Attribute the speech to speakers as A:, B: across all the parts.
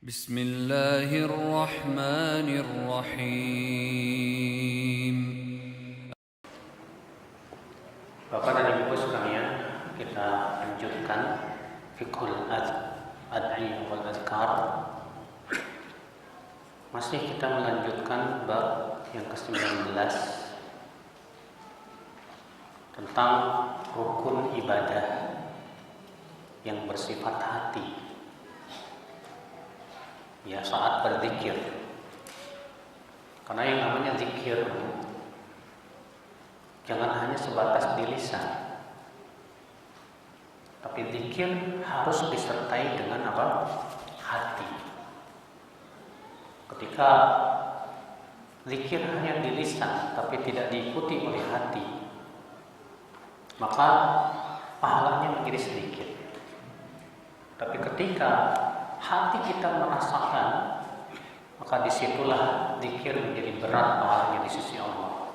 A: Bismillahirrahmanirrahim.
B: Bapak dan Ibu sekalian, kita lanjutkan Fiqhul Ad'iyah wal Adhkar. Masih kita melanjutkan bab yang ke-19 tentang rukun ibadah yang bersifat hati. Ya, saat berzikir. Karena yang namanya zikir jangan hanya sebatas di lisan, tapi zikir harus disertai dengan apa? Hati. Ketika zikir hanya di lisan tapi tidak diikuti oleh hati, maka pahalanya menjadi sedikit. Tapi ketika hati kita merasakan, maka disitulah zikir menjadi berat pahalanya di sisi Allah.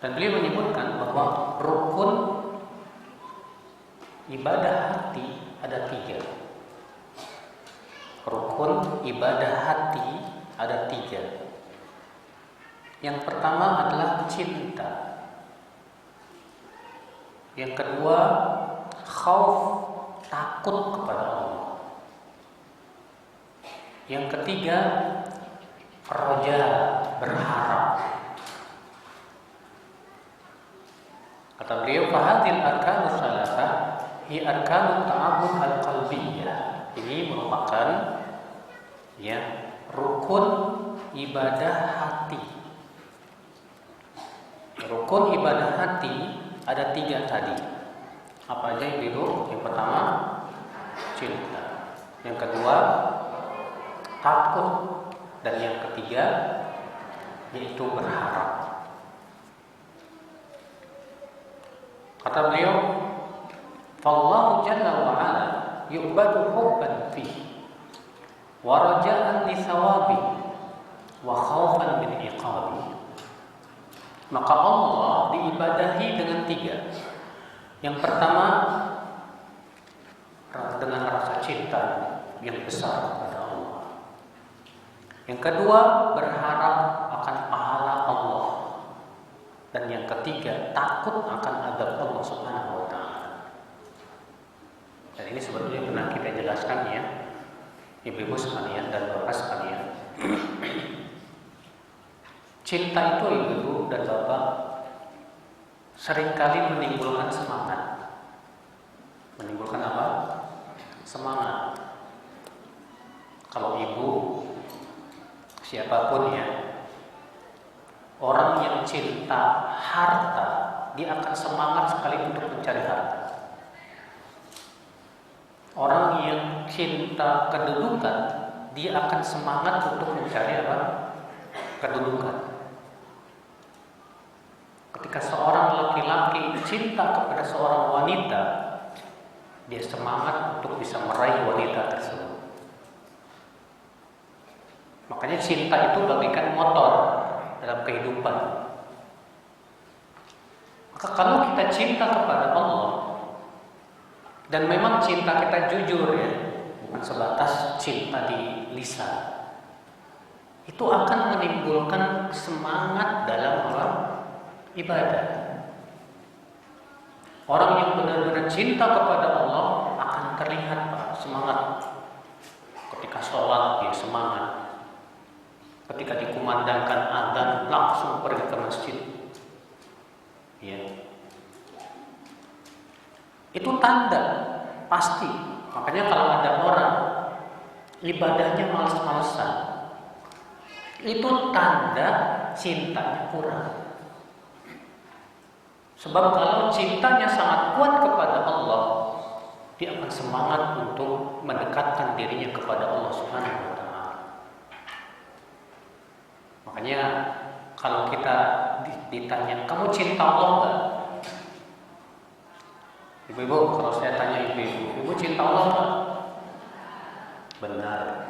B: Dan beliau menyebutkan bahwa rukun ibadah hati ada 3. Rukun ibadah hati ada 3. Yang pertama adalah cinta. Yang kedua, khauf, takut kepada Allah. Yang ketiga, roja, berharap. Kata beliau, fahadil arkanu salasa hi arkanu ta'abbud al-qalbiyyah. Ini merupakan rukun ibadah hati. Rukun ibadah hati ada 3 tadi. Apa aja itu? Yang pertama, cinta. Yang kedua, takut. Dan yang ketiga, yaitu berharap. Kata beliau, Fallahu jalla wa ala yu'badu hubban fihi wa raja'an li thawabi wa khawfan min iqabi. Maka Allah diibadahi dengan 3. Yang pertama, dengan rasa cinta yang besar kepada Allah. Yang kedua, berharap akan pahala Allah. Dan yang ketiga, takut akan azab Allah Subhanahu wa ta'ala. Dan ini sebetulnya pernah kita jelaskan ya, ibu-ibu sekalian dan bapak sekalian. Cinta itu, ibu-ibu dan bapak, seringkali menimbulkan semangat. Menimbulkan apa? Semangat. Kalau ibu, siapapun ya, orang yang cinta harta, dia akan semangat sekali untuk mencari harta. Orang yang cinta kedudukan, dia akan semangat untuk mencari apa? Kedudukan. Ketika seorang laki-laki cinta kepada seorang wanita, dia semangat untuk bisa meraih wanita tersebut. Makanya cinta itu bagaikan motor dalam kehidupan. Maka kalau kita cinta kepada Allah, dan memang cinta kita jujur ya, bukan sebatas cinta di lisan, itu akan menimbulkan semangat dalam ibadah. Orang yang benar-benar cinta kepada Allah akan terlihat semangat. Ketika sholat dia semangat. Ketika dikumandangkan adzan langsung pergi ke masjid. Ya. Itu tanda pasti. Makanya kalau ada orang ibadahnya malas-malesan, itu tanda cintanya kurang. Sebab kalau cintanya sangat kuat kepada Allah, dia akan semangat untuk mendekatkan dirinya kepada Allah Subhanahu wa ta'ala. Makanya kalau kita ditanya, kamu cinta Allah enggak? Ibu-ibu, kalau saya tanya ibu-ibu, ibu cinta Allah enggak? Benar.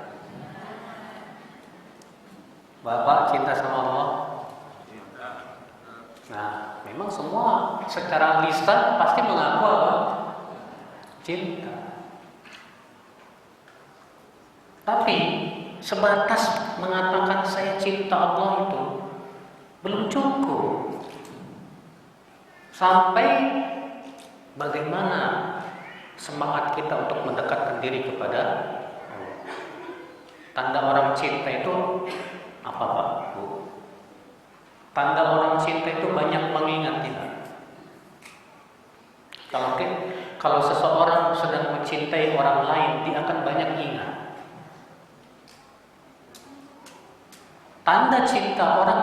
B: Bapak cinta sama Allah? Nah, memang semua secara lisan pasti mengaku apa? Cinta. Tapi sebatas mengatakan saya cinta Allah itu belum cukup. Sampai bagaimana semangat kita untuk mendekatkan diri kepada Allah. Tanda orang cinta itu apa, Pak, Bu? Tanda orang cinta itu banyak mengingat kita. Kalau seseorang sedang mencintai orang lain, dia akan banyak ingat. Tanda cinta orang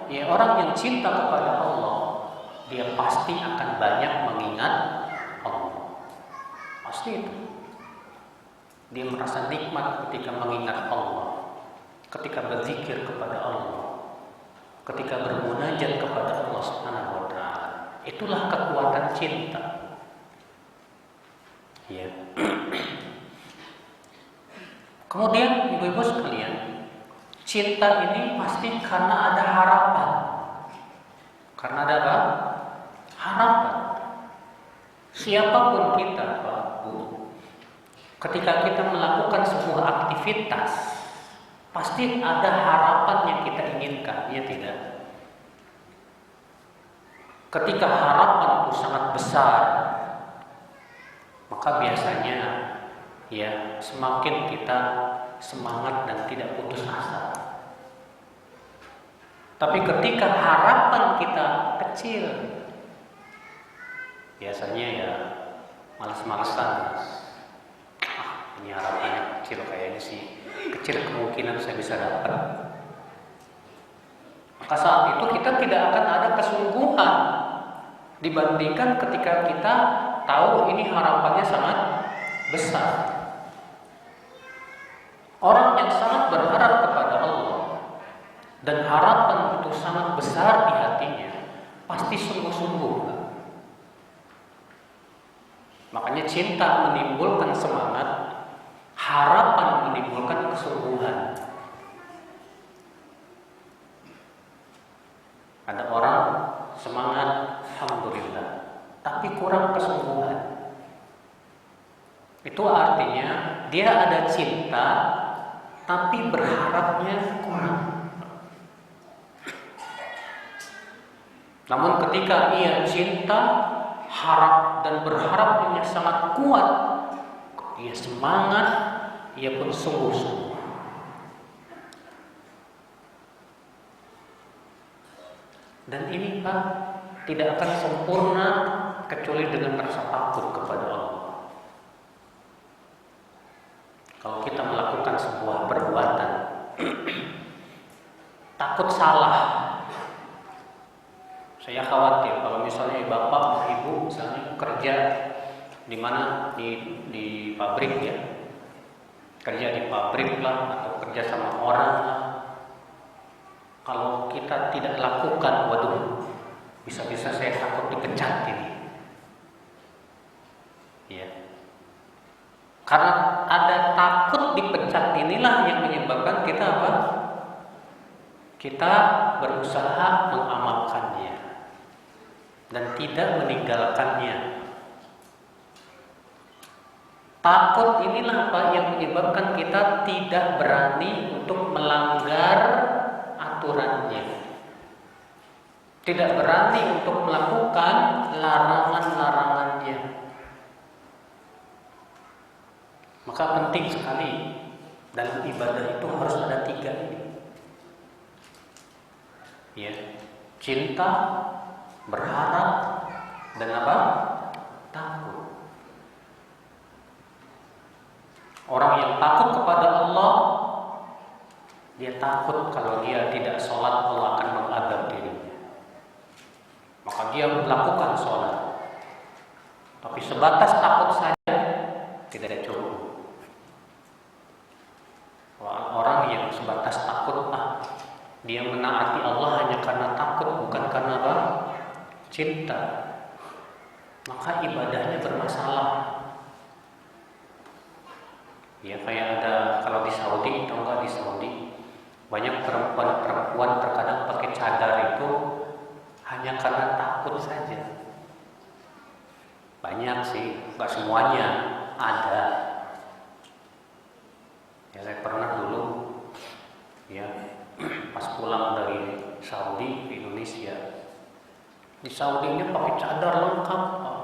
B: yang cinta kepada Allah, dia pasti akan banyak mengingat Allah. Pasti itu. Dia merasa nikmat ketika mengingat Allah, ketika berzikir kepada Allah, ketika bermunajat kepada Allah Subhanahu wa taala. Itulah kekuatan cinta. Ya. Kemudian ibu-ibu sekalian, cinta ini pasti karena ada harapan. Karena ada apa? Harapan. Siapapun kita, Pak, Bu, ketika kita melakukan sebuah aktivitas, pasti ada harapan yang kita inginkan, ya tidak? Ketika harapan itu sangat besar, maka biasanya ya semakin kita semangat dan tidak putus asa. Tapi ketika harapan kita kecil, biasanya ya malas-malasan. Ini harapannya kecil, kayaknya sih kecil kemungkinan saya bisa dapat. Maka saat itu kita tidak akan ada kesungguhan dibandingkan ketika kita tahu ini harapannya sangat besar. Orang yang sangat berharap kepada Allah dan harapan itu sangat besar di hatinya, pasti sungguh-sungguh. Makanya cinta menimbulkan semangat, harapan menimbulkan kesungguhan. Ada orang semangat, alhamdulillah, tapi kurang kesungguhan. Itu artinya dia ada cinta, tapi berharapnya kurang. Namun ketika ia cinta, harap dan berharapnya sangat kuat, ia semangat, ia pun sungguh-sungguh. Dan ini, Pak, tidak akan sempurna kecuali dengan rasa takut kepada Allah. Kalau kita melakukan sebuah perbuatan, takut salah. Saya khawatir kalau misalnya bapak, ibu misalnya kerja di mana di pabrik ya, kerja di pabrik lah atau kerja sama orang lah. Kalau kita tidak lakukan, waduh, bisa-bisa saya takut dipecat ini. Ya. Karena ada takut dipecat inilah yang menyebabkan kita apa? Kita berusaha mengamalkannya dan tidak meninggalkannya. Takut inilah Pak yang menyebabkan kita tidak berani untuk melanggar aturannya. Tidak berani untuk melakukan larangan-larangannya. Maka penting sekali dalam ibadah itu harus ada 3 ini. Ya, cinta, berharap, dan apa? Takut. Orang yang takut kepada Allah, dia takut kalau dia tidak sholat Allah akan mengadab dirinya. Maka dia melakukan sholat. Tapi sebatas takut saja tidak cukup. Orang yang sebatas takut, dia menaati Allah hanya karena takut, bukan karena apa? Cinta. Maka ibadahnya bermasalah. Ya kayak ada kalau di Saudi, atau enggak di Saudi, banyak perempuan terkadang pakai cadar itu hanya karena takut saja. Banyak sih, enggak semuanya ada. Ya, saya pernah dulu ya pas pulang dari Saudi ke Indonesia. Di Saudi ini pakai cadar lengkap,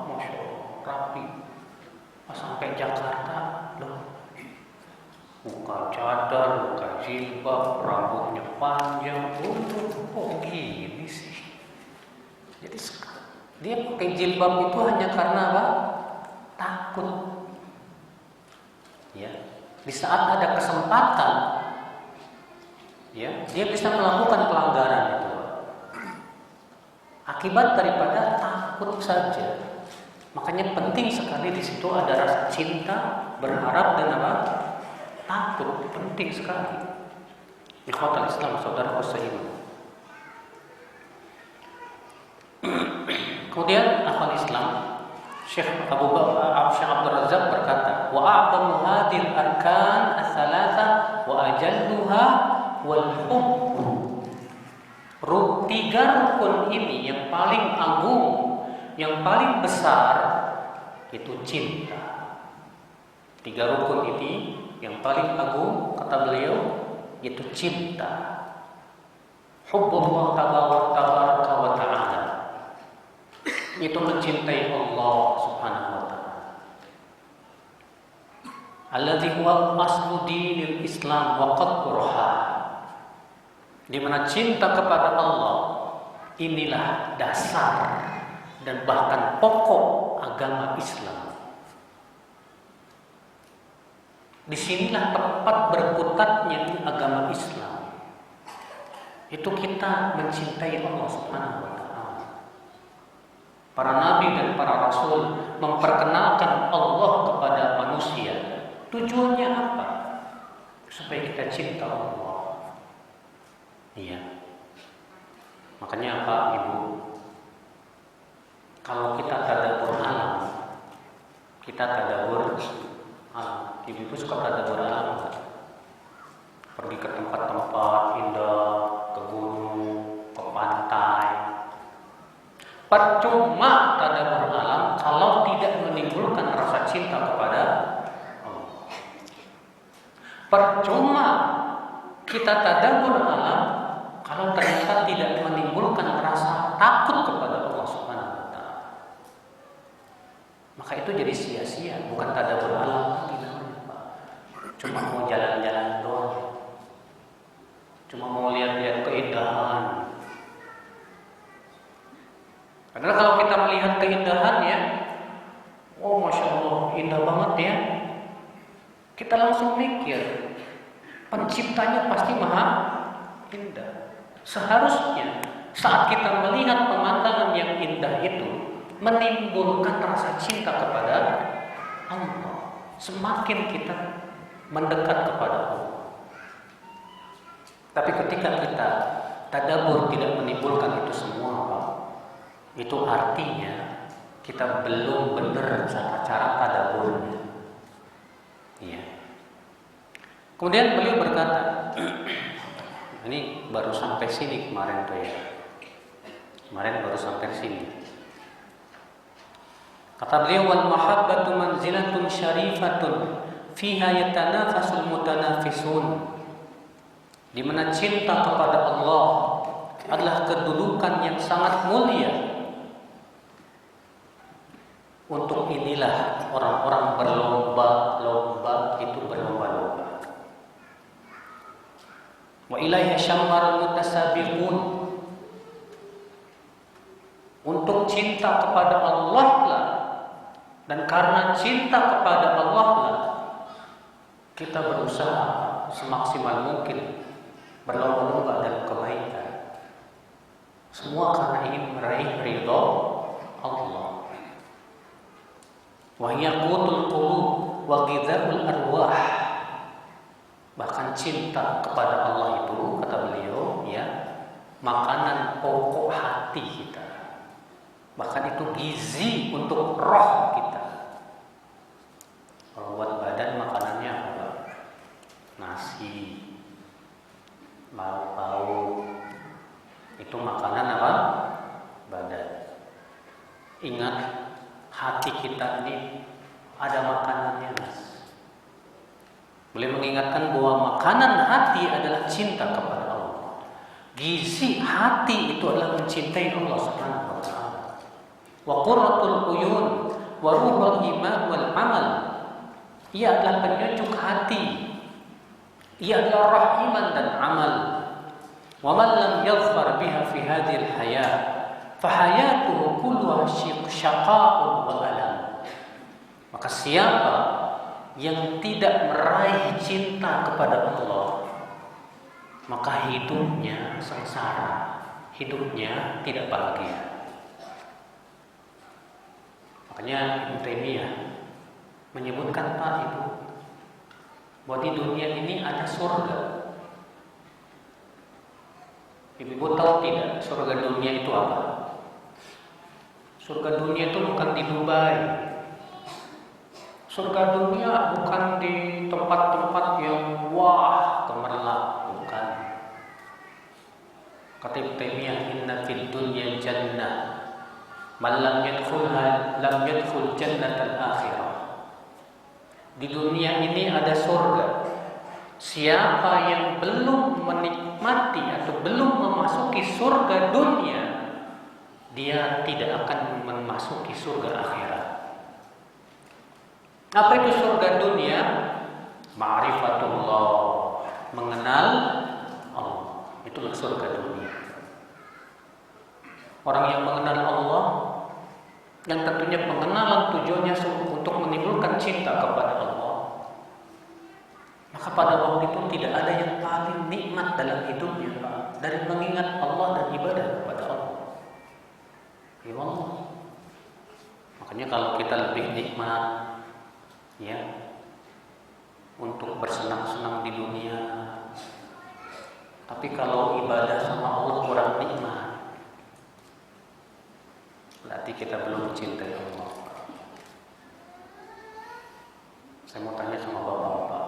B: masya Allah, rapi. Pas sampai Jakarta, loh, buka cadar, buka jilbab, rambutnya panjang, kok gini sih? Jadi dia pakai jilbab itu hanya karena apa? Takut. Ya, di saat ada kesempatan, ya, dia bisa melakukan pelanggaran itu. Akibat daripada takut saja. Makanya penting sekali di situ ada rasa cinta, berharap dan apa? Takut, penting sekali. Ikhwatul Islam, saudaraku seiman. Kemudian akhwal Islam, Syekh Abdul Razak berkata, wa a'zamu hadhil arkan ats-tsalatsa wa ajalluha wal hubb. Tiga rukun ini yang paling agung, yang paling besar itu cinta. Tiga rukun ini yang paling agung kata beliau itu cinta. Hubbullah tabaraka wa ta'ala. Itu mencintai Allah Subhanahu wa ta'ala. Alladzi huwa aslu dinil Islam wa qadruha. Di mana cinta kepada Allah inilah dasar dan bahkan pokok agama Islam. Disinilah tempat berkutatnya agama Islam. Itu kita mencintai Allah Subhanahu wa ta'ala. Para nabi dan para rasul memperkenalkan Allah kepada manusia. Tujuannya apa? Supaya kita cinta Allah. Iya. Makanya Pak, Ibu, kalau kita tadabbur alam, kita tadabbur alam. Ibu suka tadabbur alam enggak? Pergi ke tempat-tempat indah, ke gunung, ke pantai. Percuma tadabbur alam kalau tidak menimbulkan rasa cinta kepada Allah. Percuma kita tadabbur alam kalau ternyata tidak menimbulkan rasa takut kepada Allah Subhanahu wa ta'ala. Maka itu jadi sia-sia, bukan tadabbur alam lagi namanya, Pak. Cuma mau jalan-jalan doang. Cuma mau lihat-lihat keindahan. Karena kalau kita melihat keindahan ya, oh masya Allah, indah banget ya. Kita langsung mikir, penciptanya pasti maha indah. Seharusnya saat kita melihat pemandangan yang indah itu menimbulkan rasa cinta kepada Allah. Semakin kita mendekat kepada Allah. Tapi ketika kita tadabbur tidak menimbulkan itu semua, Pak, itu artinya kita belum benar cara tadabburnya. Iya. Kemudian beliau berkata, ini baru sampai sini kemarin tuh ya. Kemarin baru sampai sini. Kata beliau, wal mahabbatu manzilatun syarifatun fiha yatanafasul mutanafisun. Di mana cinta kepada Allah adalah kedudukan yang sangat mulia. Untuk inilah orang-orang berlomba-lomba itu berlomba-lomba. Wa ilaihi syammarul mutasabiqun. Untuk cinta kepada Allah lah, dan karena cinta kepada Allah lah, kita berusaha semaksimal mungkin berlomba-lomba dalam kebaikan. Semua karena ingin meraih ridha Allah. Wa yaqutul qulub wa ghidhaul arwah. Bahkan cinta kepada Allah itu, kata beliau, ya, makanan pokok hati kita. Bahkan itu gizi untuk roh kita. Kalau buat badan makanannya apa? Nasi, lauk-lauk. Itu makanan apa? Badan. Ingat, hati kita ini ada makanannya, Mas. Beliau mengingatkan bahwa makanan hati adalah cinta kepada Allah. Gizi hati itu adalah mencintai Allah Subhanahu wa taala. Wa qurratul uyun wa ruhul iman wal amal. Ia adalah penyejuk hati. Ia adalah roh iman dan amal. Wa man lam yadhfar biha fi hadhil hayat fa hayatuhu kulluha syaqa'un wa alam. Maka siapa yang tidak meraih cinta kepada Allah, maka hidupnya sengsara, hidupnya tidak bahagia. Makanya Ibnu Taimiyah menyebutkan Pak Ibu bahwa di dunia ini ada surga. Ibu tahu tidak surga dunia itu apa? Surga dunia itu bukan di Dubai. Surga dunia bukan di tempat-tempat yang wah gemerlap, bukan. Kata Ibnu Taimiyah, inna fid dunya jannah man lam yadkhulha lam yadkhul jannatal akhirah. Di dunia ini ada surga. Siapa yang belum menikmati atau belum memasuki surga dunia, dia tidak akan memasuki surga akhirat. Apa itu surga dunia? Ma'rifatullah, mengenal Allah. Itulah surga dunia. Orang yang mengenal Allah, yang tentunya pengenalan tujuannya untuk menimbulkan cinta kepada Allah, maka pada waktu itu tidak ada yang paling nikmat dalam hidupnya, Pak, dari mengingat Allah dan ibadah kepada Allah. Ya Allah. Makanya kalau kita lebih nikmat ya untuk bersenang-senang di dunia, tapi kalau ibadah sama Allah kurang nikmat, berarti kita belum mencintai Allah. Saya mau tanya sama bapak-bapak,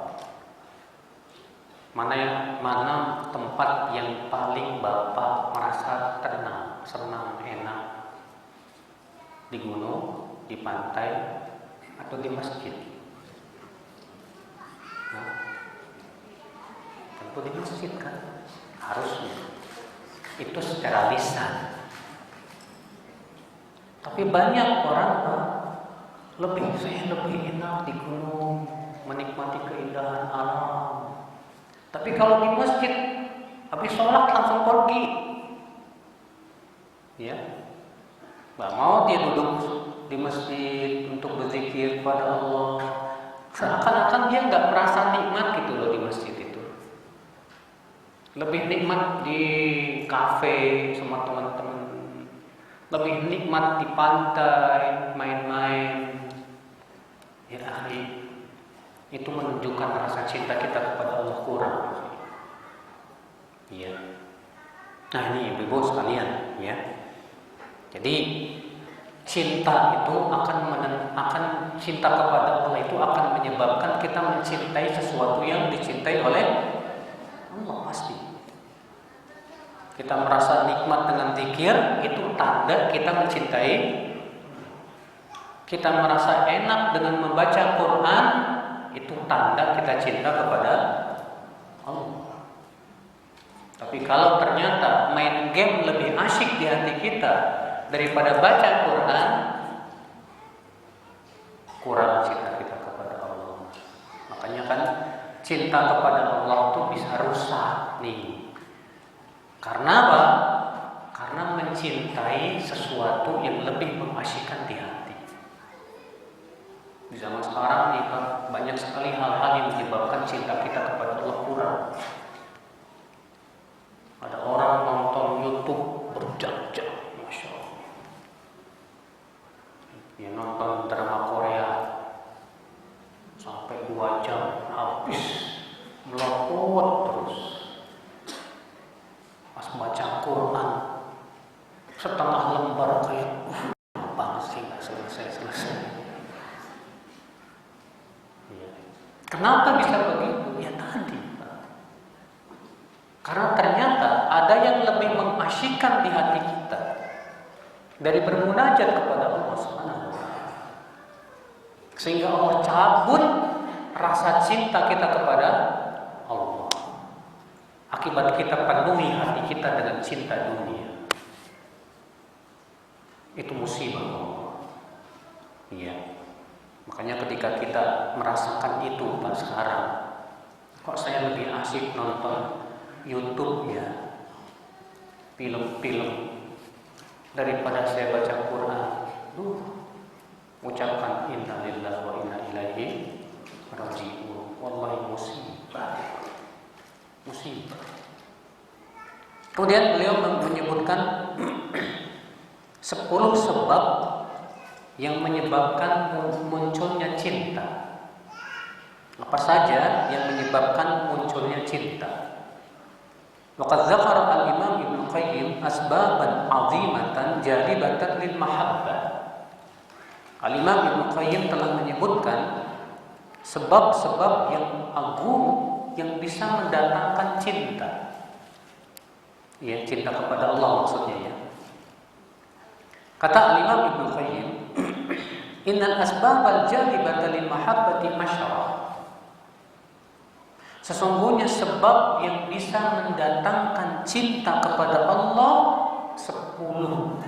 B: mana tempat yang paling bapak merasa tenang, senang, enak? Di gunung, di pantai, atau di masjid? Tentu di masjid kan, harusnya. Itu secara lisan. Tapi banyak orang saya lebih enak di gunung, menikmati keindahan alam. Tapi kalau di masjid, habis sholat langsung pergi. Ya, nggak mau dia duduk di masjid untuk berzikir pada Allah. Seakan-akan dia nggak merasa nikmat gitu loh di masjid itu. Lebih nikmat di kafe sama teman-teman, lebih nikmat di pantai main-main. Ya ahli, itu menunjukkan rasa cinta kita kepada Allah kurang. Iya. Nah ini ibu-ibu sekalian, ya. Jadi cinta itu akan cinta kepada Allah itu akan menyebabkan kita mencintai sesuatu yang dicintai oleh Allah pasti. Kita merasa nikmat dengan zikir, itu tanda kita mencintai. Kita merasa enak dengan membaca Quran, itu tanda kita cinta kepada Allah. Tapi kalau ternyata main game lebih asyik di hati kita daripada baca Quran, kurang cinta kita kepada Allah. Makanya kan cinta kepada Allah itu bisa rusak nih. Karena apa? Karena mencintai sesuatu yang lebih mengasyikkan di hati. Di zaman sekarang nih Pak, banyak sekali hal-hal yang menyebabkan cinta kita kepada Allah kurang. Ada orang nonton YouTube berjam-jam, Masya Allah. Dia nonton drama Korea sampai 2 jam habis, melopot terus. Pas baca Quran setengah lembar kayak gampang sih, nggak selesai. Ya. Kenapa bisa begitu? Ya tadi, Pak. Karena ternyata ada yang lebih mengasyikkan di hati kita dari bermunajat kepada Allah Subhanahu wa taala. Sehingga Allah cabut rasa cinta kita kepada Allah. Akibat kita penuhi hati kita dengan cinta dunia. Itu musibah Allah. Iya. Makanya ketika kita merasakan itu pas sekarang, kok saya lebih asik nonton YouTube ya, film-film daripada saya baca Quran. Ucapkan inna lillahi wa inna ilaihi raji'un. Wallahi musibah. Kemudian beliau menyebutkan 10 sebab yang menyebabkan munculnya cinta. Apa saja yang menyebabkan munculnya cinta? Waqad dzakara al-Imam Ibnu Qayyim asbaban 'azimatan jalibatan lil mahabbah. Al-Imam Ibnu Qayyim telah menyebutkan sebab-sebab yang agung yang bisa mendatangkan cinta. Ya, cinta kepada Allah maksudnya ya. Kata Al-Imam Ibnu Qayyim, innal asbabal jalibata lil mahabbati asyara. Sesungguhnya sebab yang bisa mendatangkan cinta kepada Allah 10.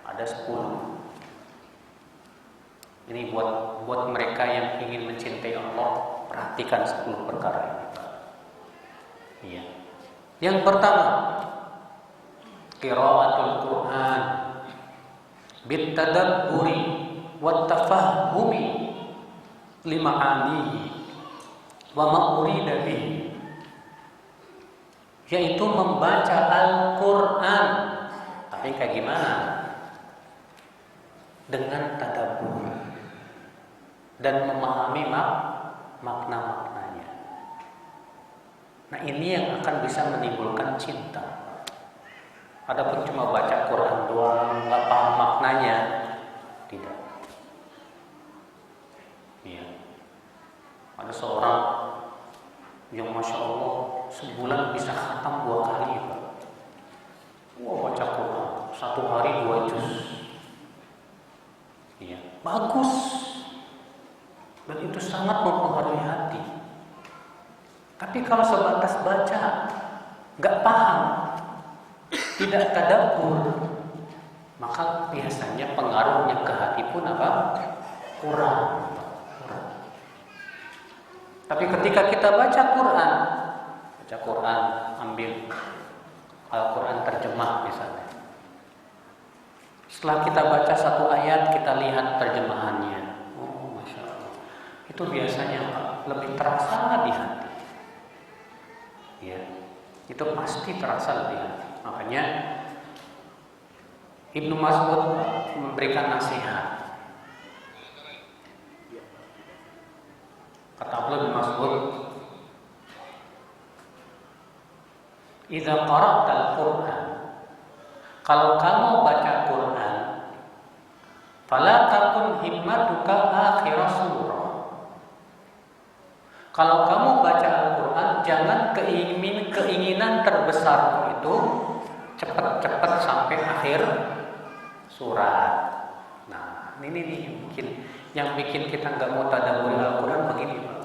B: Ada 10. Ini buat mereka yang ingin mencintai Allah, perhatikan 10 perkara ini. Iya. Yang pertama, qiraatul Quran bitadabburi wattafahumi lima'anihi wa ma'urida bihi, yaitu membaca Al-Quran. Tapi kayak gimana? Dengan tadabbur dan memahami makna-maknanya. Nah, ini yang akan bisa menimbulkan cinta. Adapun cuma baca Quran doang, nggak paham maknanya, tidak. Iya. Ada seorang yang masya Allah sebulan bisa khatam 2 kali, Pak. Wah, baca Quran 1 hari 2 juz. Iya, bagus. Dan itu sangat mempengaruhi hati. Tapi kalau sebatas baca, nggak paham, tidak tadabbur, maka biasanya pengaruhnya ke hati pun kurang. Tapi ketika kita baca Quran, ambil Al-Quran terjemah misalnya. Setelah kita baca 1 ayat, kita lihat terjemahannya. Oh, masya Allah. Itu biasanya lebih terasa di hati. Ya, itu pasti terasa lebih hati. Makanya Ibnu Mas'ud memberikan nasihat. Kata Ibnu Mas'ud, "Idza qara'tal Qur'an", kalau kamu baca Quran, fala takun himmatuka akhir surah. Kalau kamu baca Al-Quran, jangan keinginan terbesar itu cepat-cepat sampai akhir surat. Nah, ini nih yang bikin kita nggak mau tadabbur Al-Quran begini, Pak.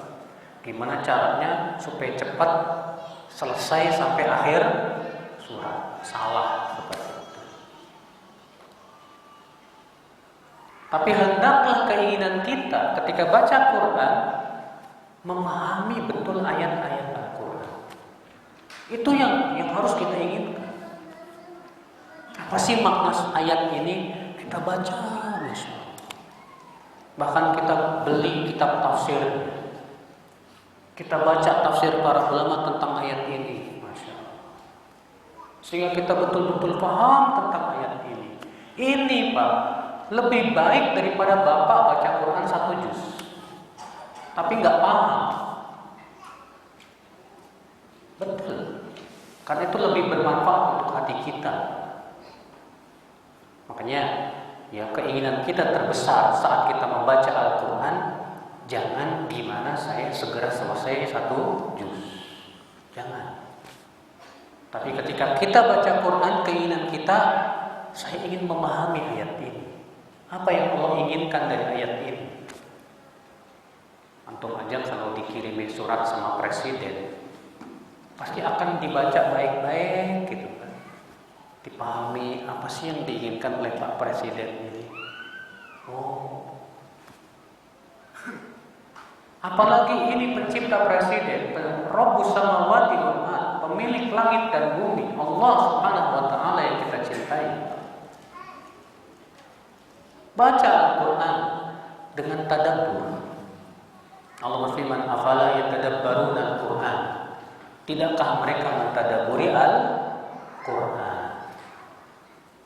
B: Gimana caranya supaya cepat selesai sampai akhir surat? Salah seperti itu. Tapi hendaklah keinginan kita ketika baca Quran memahami betul ayat-ayat Al-Quran. Itu yang harus kita inginkan. Apa sih makna ayat ini? Kita baca, Masya Allah. Bahkan kita beli kitab tafsir. Kita baca tafsir para ulama tentang ayat ini, Masya Allah. Sehingga kita betul-betul paham tentang ayat ini. Ini Pak, lebih baik daripada Bapak baca Quran 1 juz tapi nggak paham. Betul. Karena itu lebih bermanfaat untuk hati kita. Makanya ya keinginan kita terbesar saat kita membaca Al-Quran, jangan gimana saya segera selesai 1 juz. Jangan. Tapi ketika kita baca Quran, keinginan kita, saya ingin memahami ayat ini. Apa yang Allah inginkan dari ayat ini? Antum aja kalau dikirimi surat sama presiden, pasti akan dibaca baik-baik gitu kan. Dipahami apa sih yang diinginkan oleh Pak Presiden ini. Oh. Apalagi ini pencipta presiden, Rabbus samawati wal ardh, pemilik langit dan bumi, Allah Subhanahu wa taala yang kita cintai. Baca Al-Qur'an dengan tadabbur. Allah berfirman, "Afala yatadabbaruna al-Qur'an?" Tidakkah mereka mentadabburi Al-Qur'an?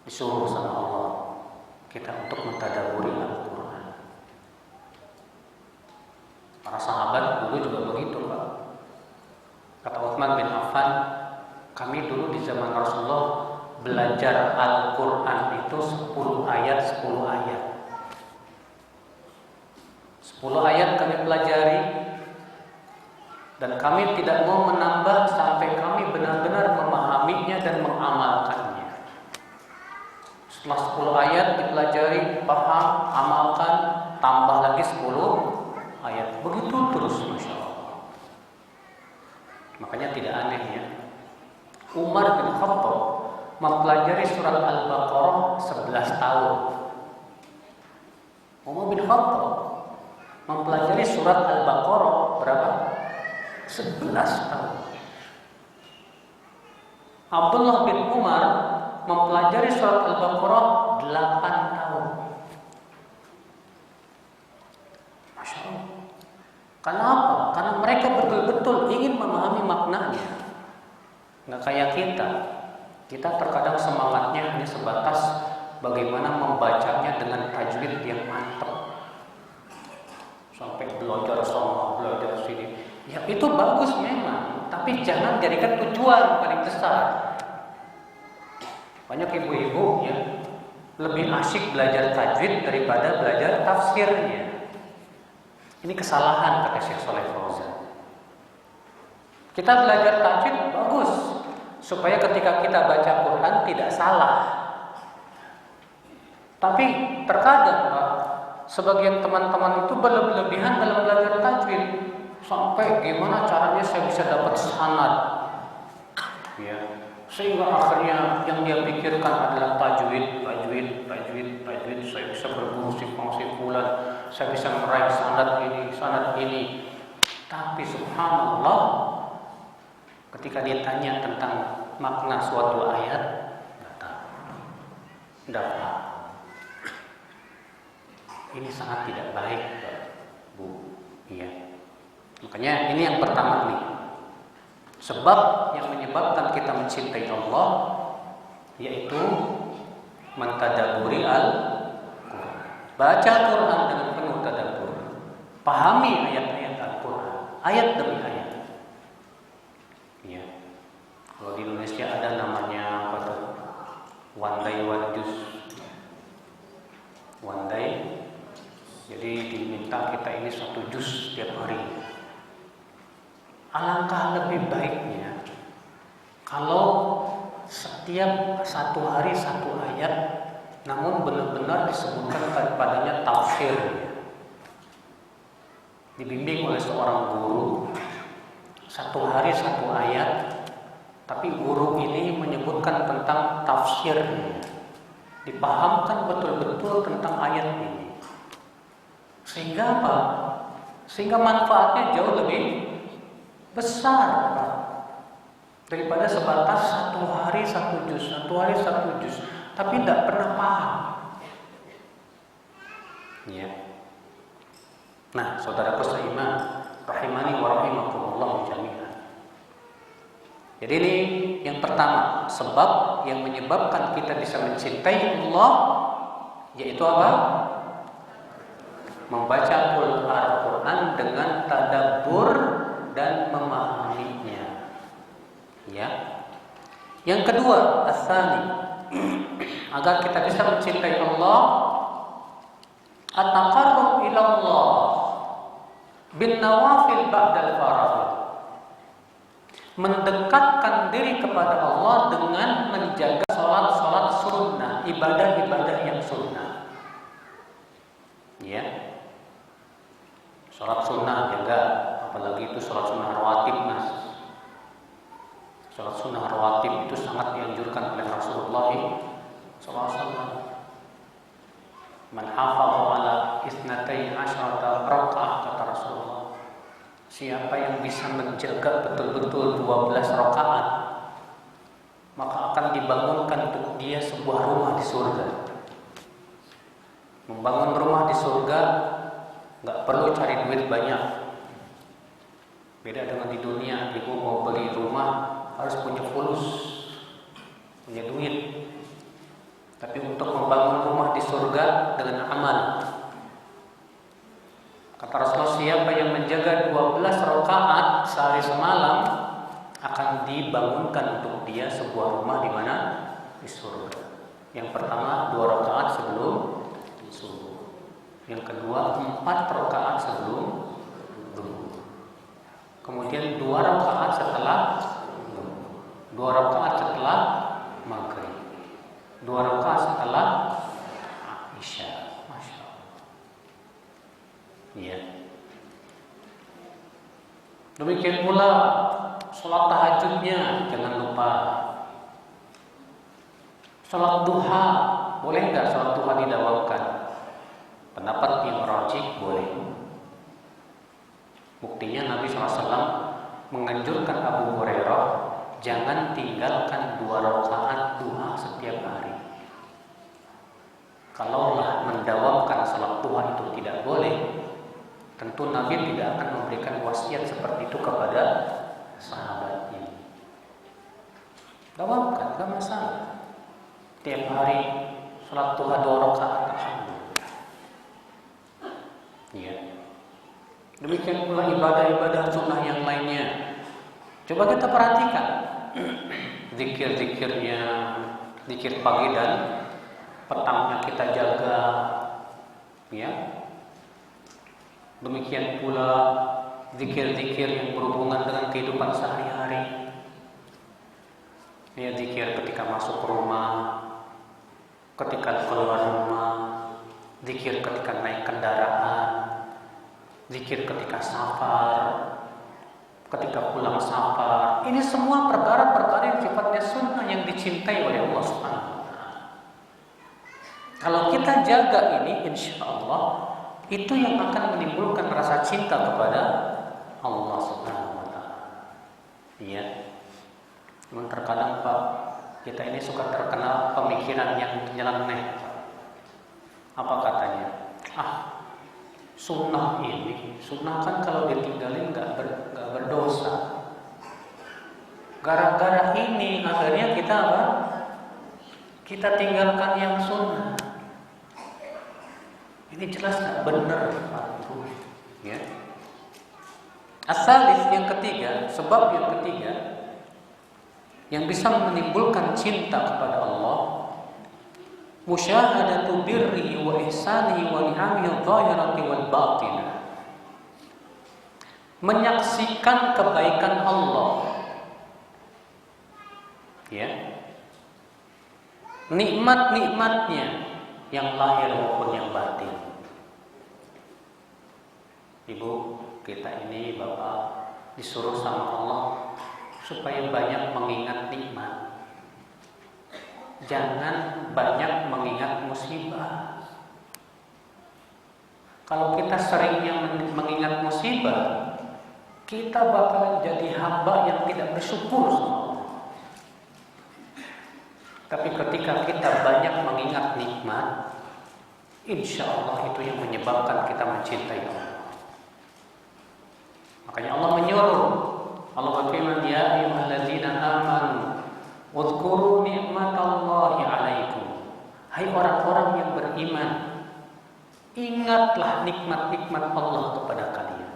B: Disuruh sama Allah kita untuk mentadabburi Al-Qur'an. Para sahabat dulu juga begitu, Pak. Kata Utsman bin Affan, kami dulu di zaman Rasulullah belajar Al-Qur'an itu 10 ayat 10 ayat. 10 ayat kami pelajari dan kami tidak mau menambah sampai kami benar-benar memahaminya dan mengamalkannya. Setelah 10 ayat dipelajari, paham, amalkan, tambah lagi 10 ayat. Begitu terus, Masya Allah. Makanya tidak aneh ya, Umar bin Khattab mempelajari surat Al-Baqarah 11 tahun. Umar bin Khattab mempelajari surat Al-Baqarah berapa? 11 tahun. Abdullah bin Umar mempelajari surat Al-Baqarah 8 tahun. Masya Allah. Kenapa? Karena mereka betul-betul ingin memahami maknanya. Nggak kayak kita. Kita terkadang semangatnya hanya sebatas bagaimana membacanya dengan tajwid yang mantap. Sampai belajar sama, belajar sini. Ya itu bagus memang, tapi jangan jadikan tujuan paling besar. Banyak ibu-ibu ya lebih asyik belajar tajwid daripada belajar tafsirnya. Ini kesalahan kata Syekh Shalih Fauzan. Kita belajar tajwid bagus supaya ketika kita baca Quran tidak salah. Tapi terkadang Pak, sebagian teman-teman itu berlebihan dalam belajar tajwid sampai gimana caranya saya bisa dapat sanad. Ya, sehingga akhirnya yang dia pikirkan adalah tajwid. Saya bisa berburu simpang-simpulan, saya bisa meraih sanad ini. Tapi subhanallah, ketika ditanya tentang makna suatu ayat, tidak paham. Ini sangat tidak baik, Bu. Iya. Makanya ini yang pertama nih. Sebab yang menyebabkan kita mencintai Allah yaitu mentadabburi Al-Qur'an. Baca Quran dengan penuh tadabbur. Pahami ayat-ayat Al-Qur'an, ayat demi ayat. Ya. Kalau di Indonesia ada namanya apa tuh? One day one juz. One day. Jadi diminta kita ini 1 juz setiap hari. Alangkah lebih baiknya kalau setiap 1 hari 1 ayat, namun benar-benar disebutkan padanya tafsirnya. Dibimbing oleh seorang guru 1 hari 1 ayat, tapi guru ini menyebutkan tentang tafsirnya. Dipahamkan betul-betul tentang ayat ini. Sehingga apa? Sehingga manfaatnya jauh lebih besar Pak, daripada sebatas 1 hari 1 juz, 1 hari 1 juz, tapi tidak pernah paham. Ya. Nah, saudaraku seiman, rahimani wa rahimakumullah jami'an. Jadi ini yang pertama, sebab yang menyebabkan kita bisa mencintai Allah yaitu apa? Membaca Al-Quran dengan tadabbur dan memahaminya. Ya. Yang kedua, as-tsani, agar kita bisa mencintai Allah, at-taqarrub ila Allah bin nawafil ba'dal faraid. Mendekatkan diri kepada Allah dengan menjaga salat-salat sunnah, ibadah-ibadah yang sunnah. Ya. Salat sunnah ya. sunnah rawatib itu sangat dianjurkan oleh Rasulullah SAW. Man hafadha ala isnatai asyrata rakaat, kata Rasulullah. Siapa yang bisa menjaga betul-betul 12 rakaat, maka akan dibangunkan untuk dia sebuah rumah di surga. Membangun rumah di surga nggak perlu cari duit banyak. Beda dengan di dunia, ibu mau beli rumah harus punya fulus, punya duit. Tapi untuk membangun rumah di surga dengan amal, kata Rasulullah, siapa yang menjaga 12 rakaat sehari semalam akan dibangunkan untuk dia sebuah rumah di mana? Di surga. Yang pertama 2 rakaat sebelum subuh. Yang kedua 4 rakaat sebelum zuhur. Kemudian 2 rakaat setelah zuhur. 2 rakaat setelah maghrib. 2 rakaat setelah isya. Masya Allah. Ya. Demikian pula sholat tahajudnya jangan lupa. Sholat duha, boleh nggak sholat duha didawamkan? Pendapat yang rajih boleh. Buktinya Nabi SAW menganjurkan Abu Hurairah jangan tinggalkan 2 rakaat duha setiap hari. Kalaulah mendawamkan sholat duha itu tidak boleh, tentu Nabi tidak akan memberikan wasiat seperti itu kepada sahabatnya. Dawamkan, gak masalah. Tiap hari sholat duha 2 rakaat, alhamdulillah. Ya. Demikian pula ibadah-ibadah sunnah yang lainnya. Coba kita perhatikan zikir-zikirnya, zikir pagi dan petangnya kita jaga, ya. Demikian pula zikir-zikir yang berhubungan dengan kehidupan sehari-hari. Ya, zikir ketika masuk rumah, ketika keluar rumah, zikir ketika naik kendaraan, zikir ketika safar, ketika pulang safar. Ini semua perkara-perkara yang sifatnya sunnah yang dicintai oleh Allah Subhanahu wa Ta'ala. Kalau kita jaga ini, insya Allah itu yang akan menimbulkan rasa cinta kepada Allah Subhanahu wa Ta'ala. Iya. Namun terkadang Pak, kita ini suka terkena pemikiran yang nyeleneh. Apa katanya? Sunnah ini, sunnah kan kalau ditinggalin nggak berdosa. Gara-gara ini akhirnya kita apa? Kita tinggalkan yang sunnah. Ini jelas nggak benar, Pak. Ya. Asalis yang ketiga, sebab yang ketiga yang bisa menimbulkan cinta kepada Allah, musyahadatu birrihi wa ihsanihi wa ni'amihi adh-dhahirati wal batinah. Menyaksikan kebaikan Allah, ya, nikmat-nikmatnya yang lahir maupun yang batin. Ibu kita ini, Bapak, disuruh sama Allah supaya banyak mengingat nikmat. Jangan banyak mengingat musibah. Kalau kita seringnya mengingat musibah, kita bakalan jadi hamba yang tidak bersyukur sama Allah. Tapi ketika kita banyak mengingat nikmat, insya Allah itu yang menyebabkan kita mencintai Allah. Makanya Allah menyuruh, Allah berfirman, ya ayyuhalladzina amanu wadhkuru ni'matallahi 'alaikum. Hai orang-orang yang beriman, ingatlah nikmat-nikmat Allah kepada kalian.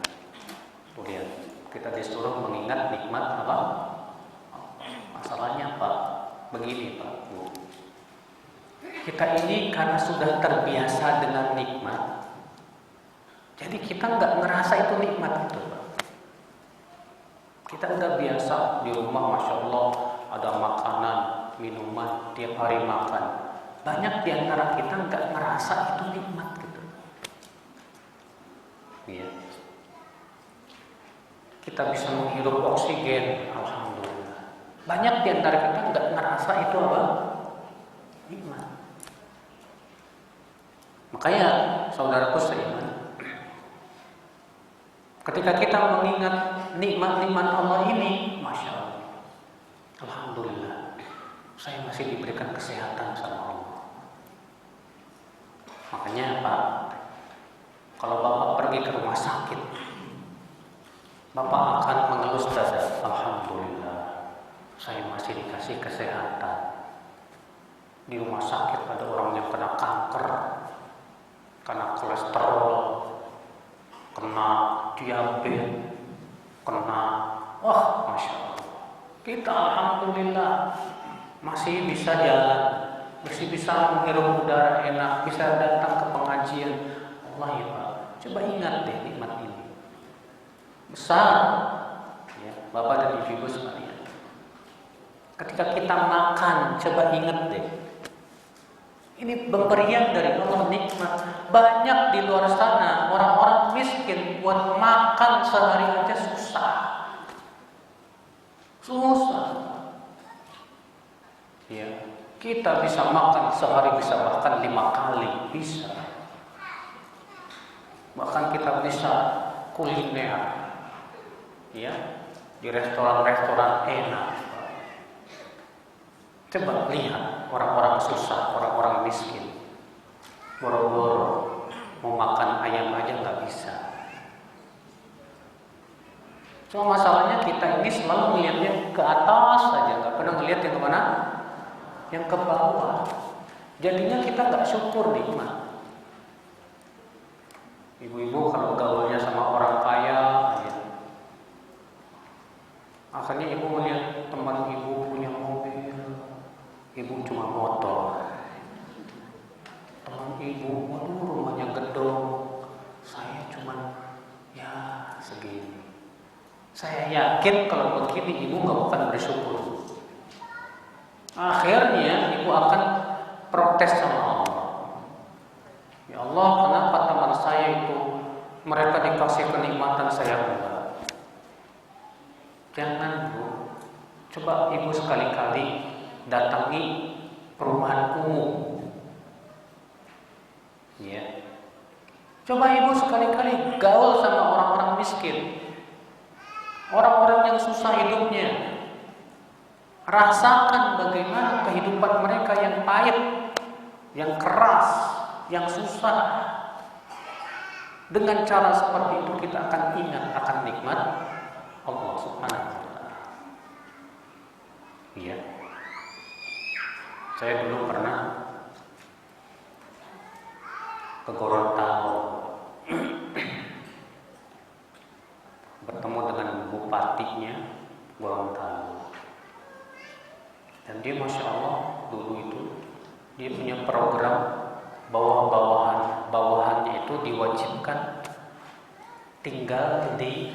B: Lihat, kita disuruh mengingat nikmat apa? Masalahnya Pak, begini Pak, Bu. Kita ini karena sudah terbiasa dengan nikmat, jadi kita nggak ngerasa itu nikmat itu, Pak. Kita udah biasa di rumah, Masya Allah, ada makanan, minuman, tiap hari makan. Banyak di antara kita nggak ngerasa itu nikmat gitu. Iya. Kita bisa menghirup oksigen, alhamdulillah. Banyak di antara kita nggak ngerasa itu apa? Nikmat. Makanya saudaraku seiman, ketika kita mengingat nikmat-nikmat Allah ini, Masya Allah, Alhamdulillah, saya masih diberikan kesehatan sama Allah. Makanya Pak, kalau Bapak pergi ke rumah sakit, Bapak akan mengelus dada, Alhamdulillah, saya masih dikasih kesehatan. Di rumah sakit ada orang yang kena kanker, kena kolesterol, kena diabetes, kena, wah Masya Allah, kita Alhamdulillah masih bisa jalan, masih bisa menghirup udara enak, bisa datang ke pengajian. Allah ya Pak, coba ingat deh nikmat ini besar ya, Bapak dan Ibu sekalian. Ketika kita makan, coba ingat deh, ini pemberian dari Allah, nikmat. Banyak di luar sana orang-orang miskin buat makan sehari aja susah. Ya, kita bisa makan sehari bisa bahkan 5 kali bisa. Bahkan kita bisa kuliner, ya, di restoran-restoran enak. Coba lihat orang-orang susah, orang-orang miskin, boro-boro mau makan ayam aja nggak bisa. Cuma masalahnya kita ini selalu melihatnya ke atas saja, nggak pernah melihat yang kemana, yang ke bawah. Jadinya kita nggak syukur nikmat. Ibu-ibu kalau gaulnya sama orang kaya, ya, akhirnya ibu melihat teman ibu punya mobil, ibu cuma motor. Teman ibu, waduh rumahnya gedung, saya cuma ya segini. Saya yakin kalau begini ibu nggak akan bersyukur. Akhirnya ibu akan protes sama Allah. Ya Allah, kenapa teman saya itu mereka dikasih kenikmatan saya enggak? Jangan Bu, coba ibu sekali-kali datangi perumahan kumuh. Ya. Coba ibu sekali-kali gaul sama orang-orang miskin, orang-orang yang susah hidupnya. Rasakan bagaimana kehidupan mereka yang pahit, yang keras, yang susah. Dengan cara seperti itu kita akan ingat akan nikmat Allah Subhanahu wa taala. Iya. Saya dulu pernah ke Gorontalo, bertemu dengan bupatinya Gorontalo, dan dia Masya Allah dulu itu dia punya program bawahannya itu diwajibkan tinggal di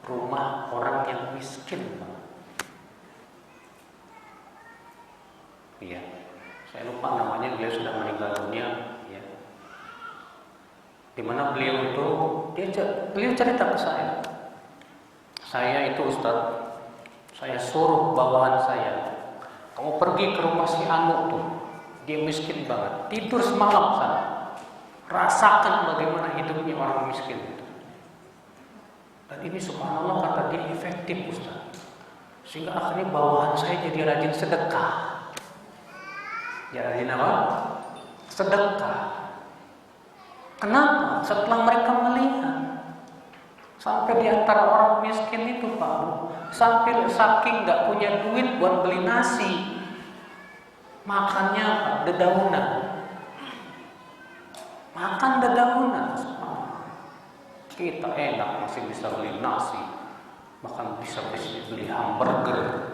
B: rumah orang yang miskin. Iya, saya lupa namanya, beliau sudah meninggal dunia. Di mana beliau itu beliau cerita ke saya itu Ustadz, saya suruh bawahan saya, kamu pergi ke rumah si Anu tuh, dia miskin banget, tidur semalam sana, rasakan bagaimana hidupnya orang miskin itu. Dan ini subhanallah kata dia efektif Ustadz, sehingga akhirnya bawahan saya jadi rajin sedekah. Ya rajin apa? Sedekah. Kenapa? Setelah mereka melihat sampai di antara orang miskin itu Pak Bu, sampai saking nggak punya duit buat beli nasi, makannya apa? Dedaunan. Makan dedaunan. Kita enak masih bisa beli nasi, bahkan bisa beli hamburger.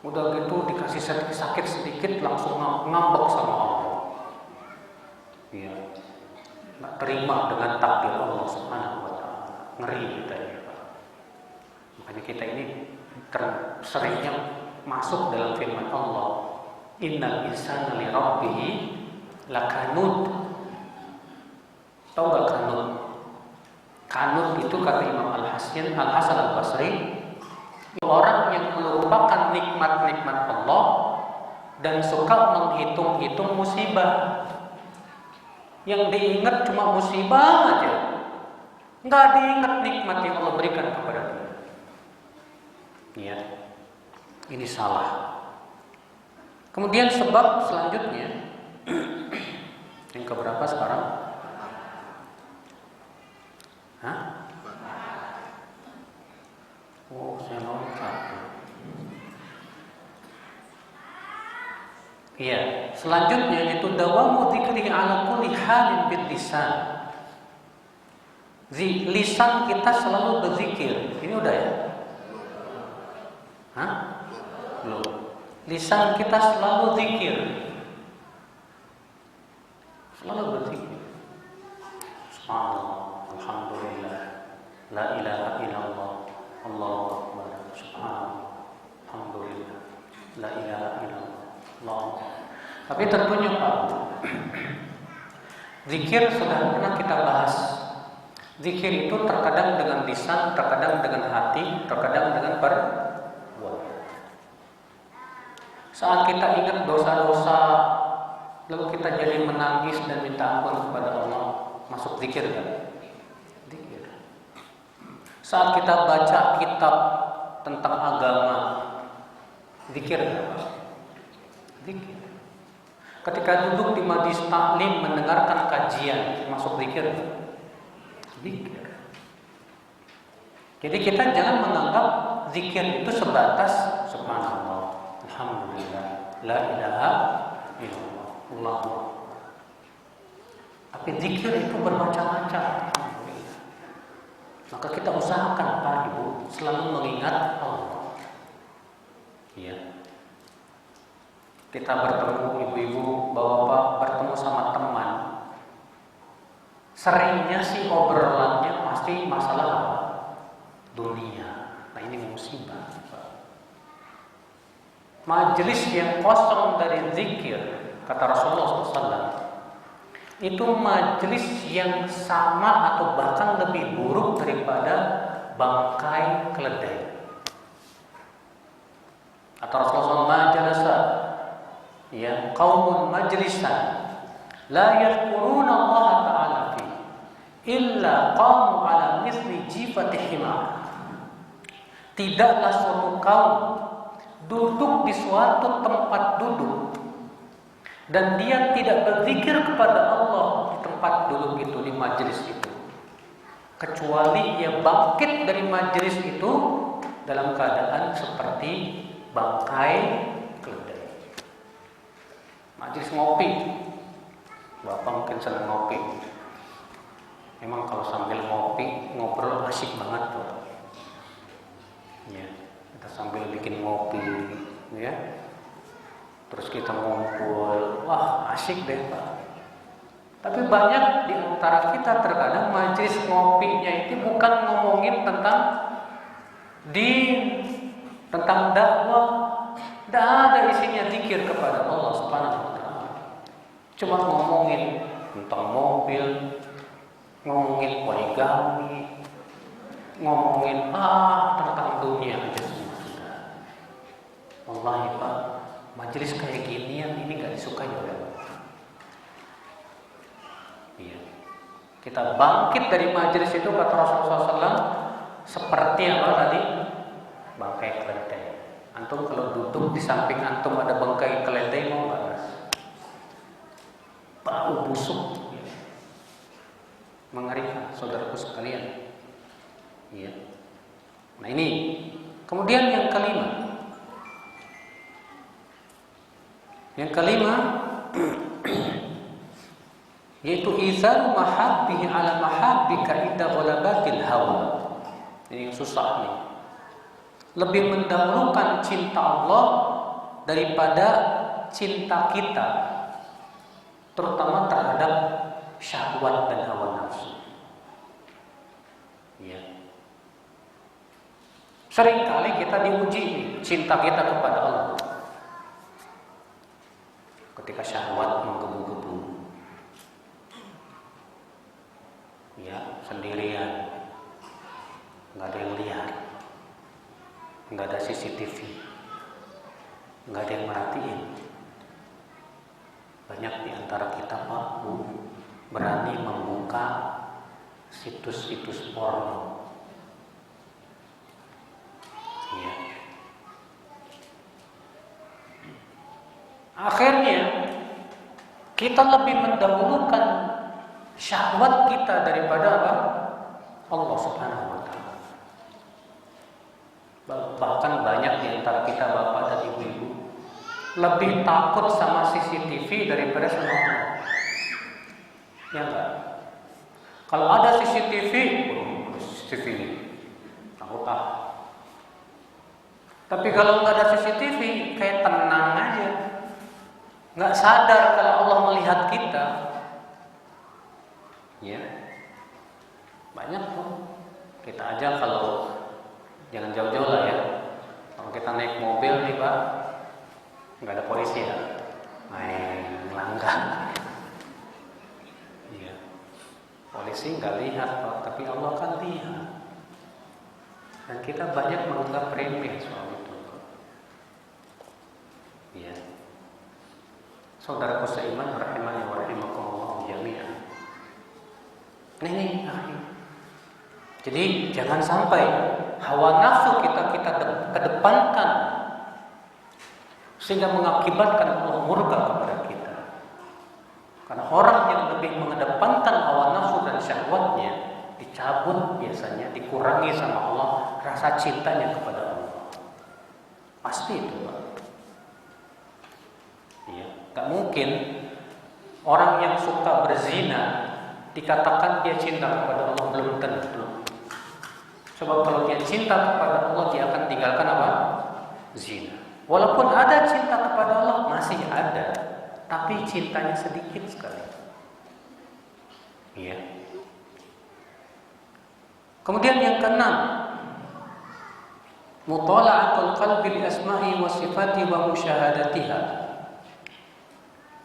B: Udah gitu dikasih sakit sedikit langsung ngambek sama Allah. Iya. Nggak terima dengan takdir Allah Subhanahu wa taala. Ngeri kita ya Pak. Makanya kita ini seringnya masuk dalam firman Allah, innal insana li rabbih lakanud. Tahu gak kanut? Kanut itu kata Imam Al-Hasan Al-Basri, orang yang melupakan nikmat-nikmat Allah dan suka menghitung-hitung musibah. Yang diingat cuma musibah aja, nggak diingat nikmat yang Allah berikan kepada dia. Ya, ini salah. Kemudian sebab selanjutnya yang keberapa sekarang? Hah? Oh, saya lompat. Iya, selanjutnya itu dawamu dzikri ala kulli halin bil lisan. Lisan kita selalu berzikir. Ini udah ya? Hah? Belum. Lisan kita selalu zikir. Selalu berzikir. Subhanallah, alhamdulillah, la ilaha illallah, Allahu akbar, subhanallah, alhamdulillah, la ilaha illallah. Tapi tentunya Pak, zikir sudah pernah kita bahas. Zikir itu terkadang dengan lisan, terkadang dengan hati, terkadang dengan perbuatan. Saat kita ingat dosa-dosa, lalu kita jadi menangis dan minta ampun kepada Allah, masuk zikir kan? Zikir. Saat kita baca kitab tentang agama, zikir kan? Zikir. Ketika duduk di majlis taklim mendengarkan kajian, masuk zikir. Zikir. Jadi kita jangan menganggap zikir itu sebatas subhanallah, alhamdulillah, la ilaha illallah, Allahu akbar. Tapi zikir itu bermacam-macam. Alhamdulillah. Maka kita usahakan Pak Ibu selalu mengingat Allah. Iya. Kita bertemu ibu-ibu, bapak-bapak bertemu sama teman. Seringnya sih obrolannya pasti masalah apa? Dunia. Nah ini musibah. Majelis yang kosong dari zikir, kata Rasulullah SAW, itu majelis yang sama atau bahkan lebih buruk daripada bangkai keledai. Kata Rasulullah SAW, ya qaumun majlisan la yadhkuruna Allah ta'ala fi illa qamu ala misli jifati himar. Tidaklah suatu kaum duduk di suatu tempat duduk dan dia tidak berzikir kepada Allah di tempat duduk itu, di majelis itu, kecuali dia bangkit dari majelis itu dalam keadaan seperti bangkai keledai. Majelis ngopi, Bapak mungkin senang ngopi. Memang kalau sambil ngopi ngobrol asik banget tuh. Ya, kita sambil bikin ngopi, ya. Terus kita ngumpul, wah asik deh Pak. Tapi banyak di antara kita terkadang majelis ngopinya itu bukan ngomongin tentang din, tentang dakwah. Tidak ada isinya zikir kepada Allah Subhanahu wa ta'ala. Cuma ngomongin tentang mobil, ngomongin poligami, ngomongin tentang dunia aja semua sudah. Wallahi Pak, majelis kayak ginian ini gak disukai oleh Allah. Iya. Kita bangkit dari majelis itu kata Rasulullah SAW seperti apa tadi? Bangkai keledai. Antum kalau duduk di samping antum ada bangkai keledai mau nggak? Bau busuk, mengerikan saudaraku sekalian. Iya. Nah ini. Kemudian yang kelima. Yang kelima yaitu izar mahabbihi ala mahabbika inda ghalabatil hawa. Ini yang susah nih. Lebih mendahulukan cinta Allah daripada cinta kita, terutama terhadap syahwat dan hawa nafsu. Ya. Seringkali kita diuji cinta kita kepada Allah ketika syahwat menggebu-gebu, ya sendirian, nggak ada yang lihat. Nggak ada CCTV, nggak ada yang merhatiin. Banyak di antara kita Pak Bu berani membuka situs-situs porno. Ya. Akhirnya kita lebih mendahulukan syahwat kita daripada apa? Allah Subhanahu wa taala. Bahkan banyak di antara kita bapak dan ibu-ibu lebih takut sama CCTV daripada sama Allah. Ya enggak? Kalau ada CCTV, CCTV ini takut ah. Tapi kalau nggak ada CCTV, kayak tenang aja. Nggak sadar kalau Allah melihat kita. Ya. Banyak tuh. Kita aja kalau jangan jauh-jauh lah ya. Kalau kita naik mobil nih Pak, nggak ada polisi ya, main melanggar. Iya. Polisi nggak lihat Pak, tapi Allah kan lihat. Dan kita banyak menganggap remeh soal itu. Iya. Saudaraku seiman, rahimani wa rahimakumullah jami'an. Nih. Jadi jangan sampai hawa nafsu kita kedepankan sehingga mengakibatkan Allah murka kepada kita. Karena orang yang lebih mengedepankan hawa nafsu dan syahwatnya dicabut biasanya, dikurangi sama Allah rasa cintanya kepada Allah. Pasti itu Pak. Iya, gak mungkin orang yang suka berzina dikatakan dia cinta kepada Allah, belum tentu. Sebab kalau dia cinta kepada Allah, dia akan tinggalkan apa? Zina. Walaupun ada cinta kepada Allah, masih ada, tapi cintanya sedikit sekali. Iya. Kemudian yang keenam, mutala'atul qalbi li asma'i wa sifati wa musyahadatiha.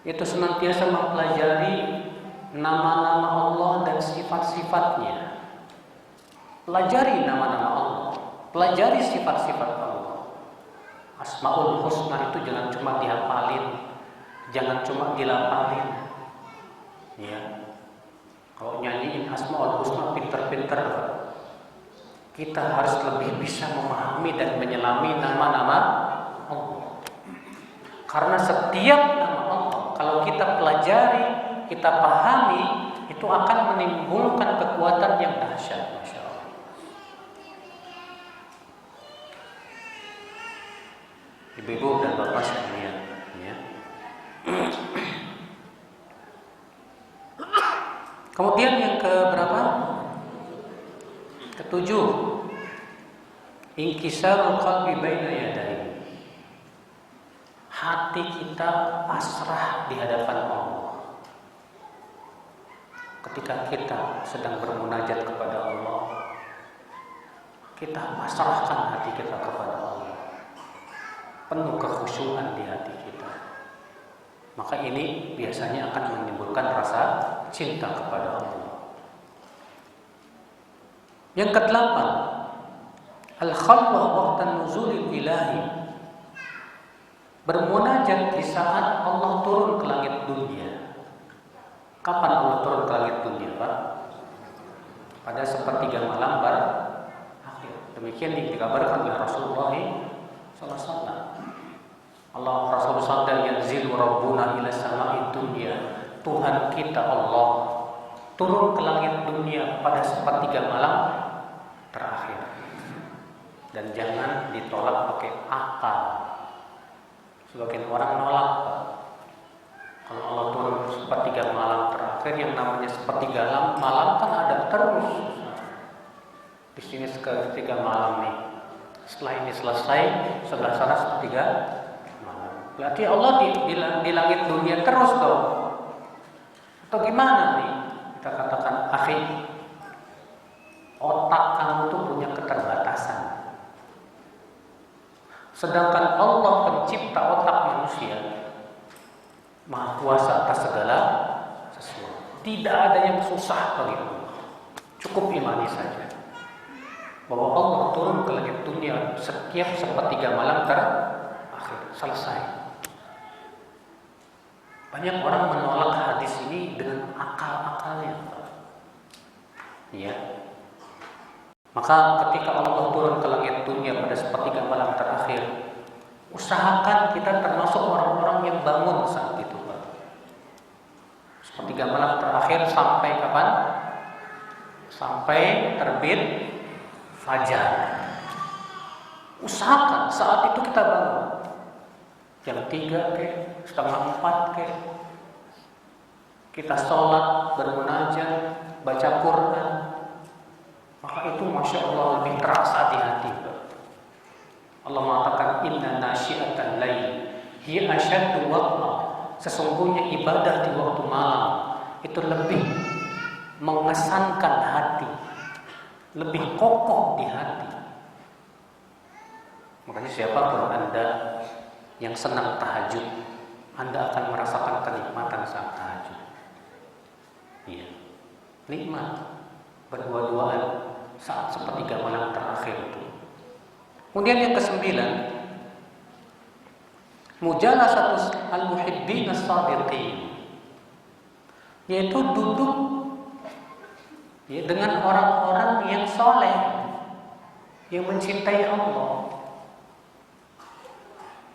B: Itu senantiasa mempelajari nama-nama Allah dan sifat-sifatnya. Pelajari nama-nama Allah, pelajari sifat-sifat Allah. Asmaul Husna itu jangan cuma dihafalin, jangan cuma dilapalin. Ya. Kalau nyanyiin Asmaul Husna pinter-pinter, kita harus lebih bisa memahami dan menyelami nama-nama Allah. Karena setiap nama Allah, kalau kita pelajari, kita pahami, itu akan menimbulkan kekuatan yang dahsyat. Ibu-ibu dan bapak sekalian, ya. Kemudian yang keberapa? Ketujuh, inkisarul qalbi baina yadayhi. Hati kita pasrah di hadapan Allah. Ketika kita sedang bermunajat kepada Allah, kita pasrahkan hati kita kepada Allah. Penuh kekhusyuan di hati kita. Maka ini biasanya akan menimbulkan rasa cinta kepada Allah. Yang kedelapan, al-khalwah waqtan nuzulil ilahi. Bermunajat di saat Allah turun ke langit dunia. Kapan Allah turun ke langit dunia, Pak? Pada sepertiga malam berakhir. Demikian dikabarkan oleh Rasulullah SAW. Allah Rasul sabda, yanzilu rabbuna ila sama'i dunya. Tuhan kita Allah turun ke langit dunia pada sepertiga malam terakhir. Dan jangan ditolak pakai akal. Sebagian orang nolak, Pak. Kalau Allah turun sepertiga malam terakhir, yang namanya sepertiga malam kan ada terus. Di sini sepertiga malam nih. Setelah ini selesai, sebelah sana sepertiga malam. Berarti Allah di langit dunia terus dong. Atau gimana nih? Kita katakan, akhi, otak kamu tuh punya keterbatasan. Sedangkan Allah pencipta otak manusia, Maha Kuasa atas segala sesuatu. Tidak ada yang susah bagi Allah. Cukup imani saja bahwa Allah turun ke langit dunia setiap sepertiga malam terakhir. terakhir, selesai. Banyak orang menolak hadis ini dengan akal-akalnya. Ya. Maka ketika Allah turun ke langit dunia pada sepertiga malam terakhir, usahakan kita termasuk orang-orang yang bangun saat itu, Pak. Sepertiga malam terakhir sampai kapan? Sampai terbit fajar. Usahakan saat itu kita bangun. Jam 3 ke, setengah 4 ke. Kita sholat, bermunajat, baca Quran. Maka itu Masya Allah lebih terasa di hati. Allah mengatakan inna nasyi'atal lail hiya asyaddu waqta. Sesungguhnya ibadah di waktu malam itu lebih mengesankan hati, lebih kokoh di hati. Makanya siapapun Anda yang senang tahajud, Anda akan merasakan kenikmatan saat tahajud. Iya, nikmat berdua-duaan saat sepertiga malam terakhir itu. Kemudian yang ke-9, mujalasatu al-muhibbin as-sadiqin, yaitu duduk ya, dengan orang-orang yang soleh, yang mencintai Allah.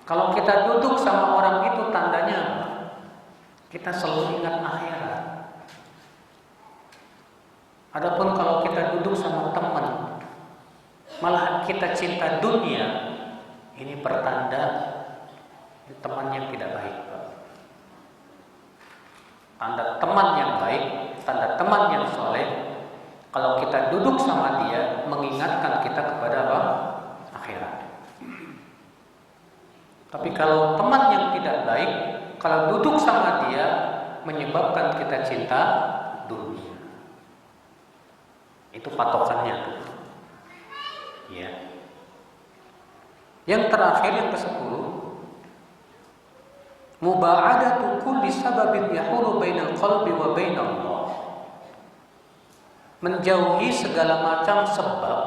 B: Kalau kita duduk sama orang itu, tandanya kita selalu ingat akhirat. Adapun kalau kita duduk sama teman, malah kita cinta dunia, ini pertanda teman yang tidak baik. Tanda teman yang baik, tanda teman yang soleh, kalau kita duduk sama dia, mengingatkan kita kepada apa? Akhirat. Tapi kalau teman yang tidak baik, kalau duduk sama dia, menyebabkan kita cinta dunia. Itu patokannya tuh. Ya. Yang terakhir, yang ke-10, muba'adatu kulli sababin yahulu bainal qalbi wa bainallah. Menjauhi segala macam sebab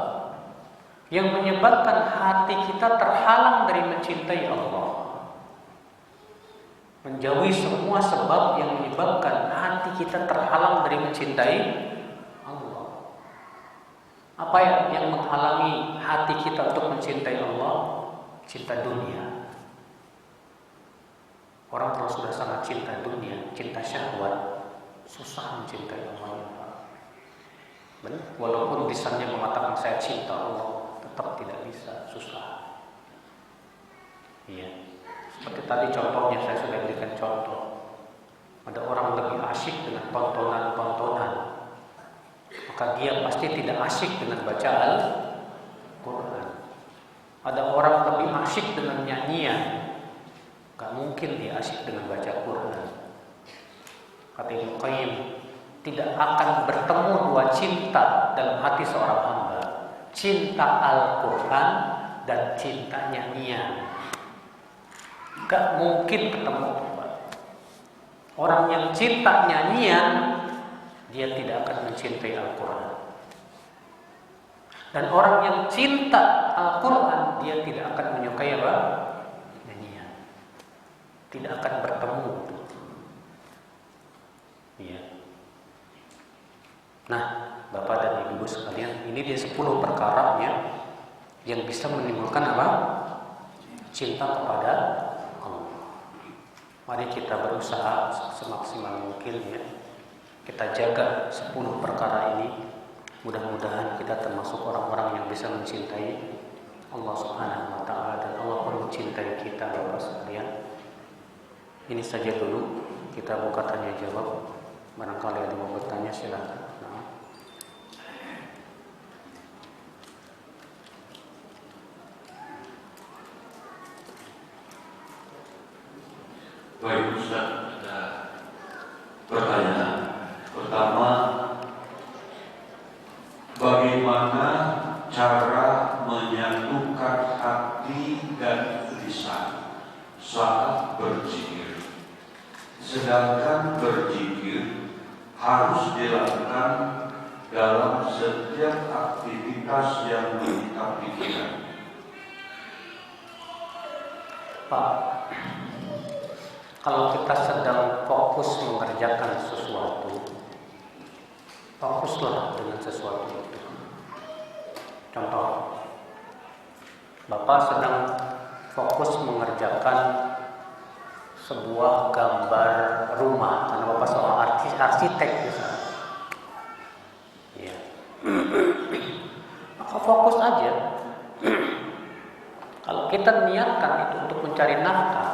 B: yang menyebabkan hati kita terhalang dari mencintai Allah. Menjauhi semua sebab yang menyebabkan hati kita terhalang dari mencintai Allah. Apa yang menghalangi hati kita untuk mencintai Allah? Cinta dunia. Orang kalau sudah sangat cinta dunia, cinta syahwat, susah mencintai Allah. Benar? Walaupun lisannya mengatakan saya cinta Allah, tetap tidak bisa, susah. Iya. Seperti tadi contohnya saya sudah berikan contoh. Ada orang lebih asyik dengan tontonan-tontonan, maka dia pasti tidak asyik dengan baca Al-Quran. Ada orang lebih asyik dengan nyanyian, gak mungkin dia asyik dengan baca Quran. Kata Ibnu Qayyim, tidak akan bertemu dua cinta dalam hati seorang hamba, cinta Al-Quran dan cinta nyanyian. Gak mungkin ketemu. Orang yang cinta nyanyian, dia tidak akan mencintai Al-Quran. Dan orang yang cinta Al-Quran, dia tidak akan menyukai apa? Nyanyian. Tidak akan bertemu. Iya. Nah, Bapak dan Ibu sekalian, ini dia 10 perkara yang bisa menimbulkan apa? Cinta kepada Allah. Mari kita berusaha semaksimal mungkin ya. Kita jaga 10 perkara ini. Mudah-mudahan kita termasuk orang-orang yang bisa mencintai Allah Subhanahu wa taala dan Allah pun mencintai kita, Bapak sekalian. Ini saja dulu, kita buka tanya jawab. Barangkali ada yang mau bertanya, silakan.
A: Baik Ustaz, ada pertanyaan. Pertama, bagaimana cara menyatukan hati dan lisan saat berzikir? Sedangkan berzikir harus dilakukan dalam setiap aktivitas yang kita pikirkan.
B: Pak, kalau kita sedang fokus mengerjakan sesuatu, fokuslah dengan sesuatu itu. Contoh, Bapak sedang fokus mengerjakan sebuah gambar rumah, karena Bapak seorang arsitek misalnya. Ya. Maka fokus aja. Kalau kita niatkan itu untuk mencari nafkah,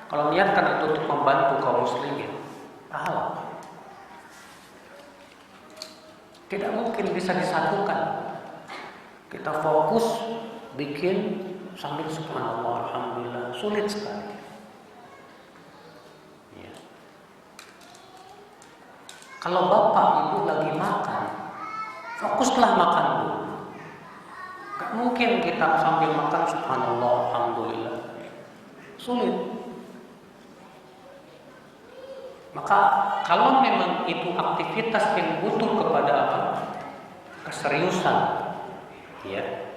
B: kalau niatkan itu untuk membantu kaum muslimin, pahala. Tidak mungkin bisa disatukan. Kita fokus bikin sambil subhanallah, alhamdulillah, sulit sekali. Ya. Kalau bapak ibu lagi makan, fokuslah makan dulu. Gak mungkin kita sambil makan subhanallah, alhamdulillah, sulit. Maka kalau memang itu aktivitas yang butuh kepada apa? Keseriusan, ya,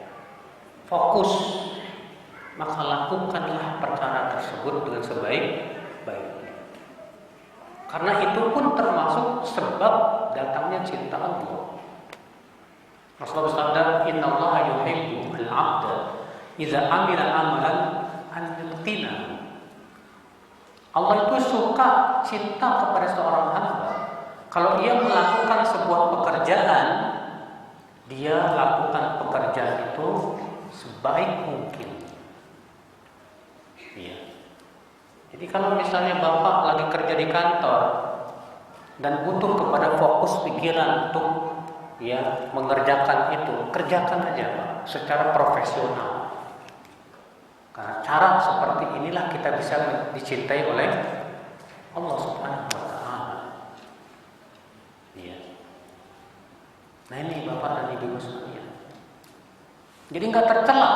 B: fokus, maka lakukanlah perkara tersebut dengan sebaik-baiknya. Karena itu pun termasuk sebab datangnya cinta Allah. Rasulullah bersabda, "Innallaha yuhibbu al-'abda idza 'amila 'amalan an yuqtina." Allah itu suka, cinta kepada seorang hamba kalau ia melakukan sebuah pekerjaan, dia lakukan pekerjaan itu sebaik mungkin. Ya. Jadi kalau misalnya Bapak lagi kerja di kantor dan butuh kepada fokus pikiran untuk ya mengerjakan itu, kerjakan aja Pak, secara profesional. Karena cara seperti inilah kita bisa dicintai oleh Allah Subhanahu wa Ta'ala. Ya. Nah ini Bapak dan Ibu sekalian. Jadi nggak tercela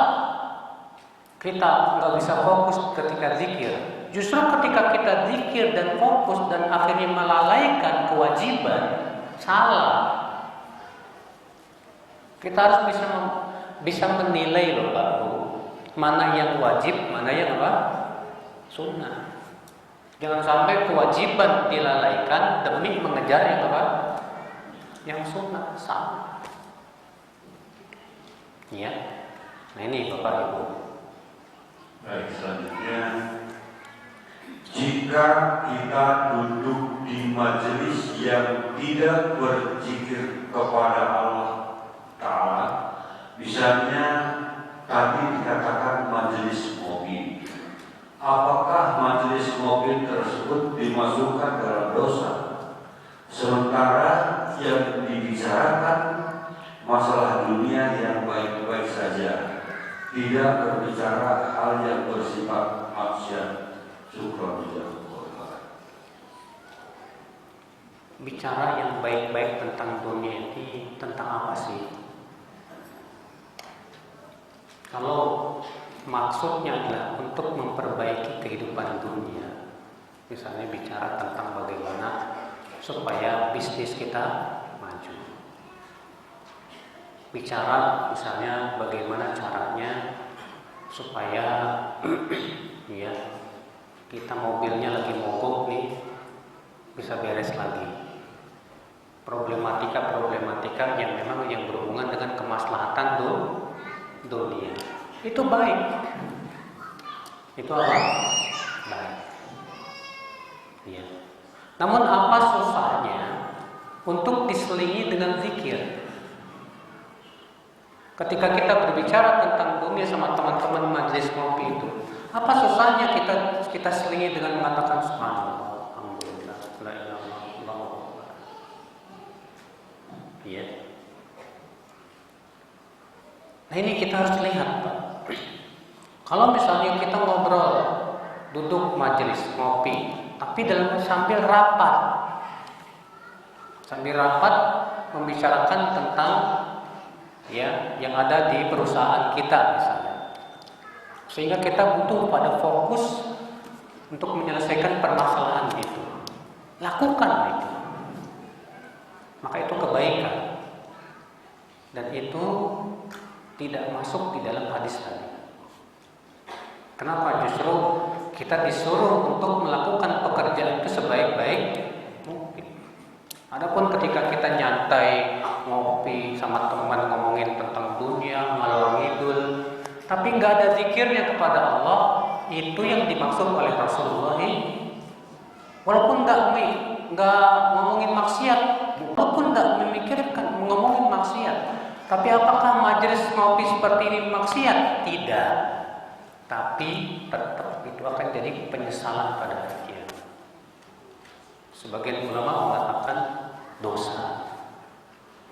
B: kita nggak bisa fokus ketika zikir. Justru ketika kita zikir dan fokus dan akhirnya melalaikan kewajiban, salah. Kita harus bisa menilai loh Pak Bu, mana yang wajib, mana yang apa? Sunnah. Jangan sampai kewajiban dilalaikan demi mengejar yang apa? Yang sunnah, salah. Ya. Nah ini Bapak Ibu.
A: Baik, selanjutnya, jika kita duduk di majelis yang tidak berzikir kepada Allah Ta'ala, misalnya tadi dikatakan majelis ngopi, apakah majelis ngopi tersebut dimasukkan dalam dosa? Sementara yang dibicarakan masalah dunia yang baik-baik saja, tidak berbicara hal yang bersifat maksiat. Syukran.
B: Bicara yang baik-baik tentang dunia ini tentang apa sih? Kalau maksudnya adalah untuk memperbaiki kehidupan dunia, misalnya bicara tentang bagaimana supaya bisnis kita maju, bicara misalnya bagaimana caranya supaya ya kita mobilnya lagi mogok nih bisa beres lagi, problematika yang memang yang berhubungan dengan kemaslahatan dunia, itu baik. Itu apa? Baik. Ya. Namun apa susahnya untuk diselingi dengan zikir? Ketika kita berbicara tentang dunia sama teman-teman majelis ngopi itu, apa susahnya kita selingi dengan mengatakan subhanallah, alhamdulillah, la ilaha illallah. Ya. Nah ini kita harus lihat Pak. Kalau misalnya kita ngobrol, duduk majelis ngopi, tapi sambil rapat membicarakan tentang ya yang ada di perusahaan kita misalnya, sehingga kita butuh pada fokus untuk menyelesaikan permasalahan itu, lakukan itu, maka itu kebaikan dan itu tidak masuk di dalam hadis tadi. Kenapa? Justru kita disuruh untuk melakukan pekerjaan itu sebaik-baik mungkin. Adapun ketika kita nyantai, ngopi sama teman ngomongin tentang dunia, ngalor ngidul, tapi nggak ada zikirnya kepada Allah, itu yang dimaksud oleh Rasulullah. Walaupun nggak ngomongin maksiat, walaupun nggak memikirkan ngomongin maksiat, tapi apakah majelis ngopi seperti ini maksiat? Tidak. Tapi tetap itu akan jadi penyesalan pada hari kiamat. Sebagian ulama mengatakan dosa,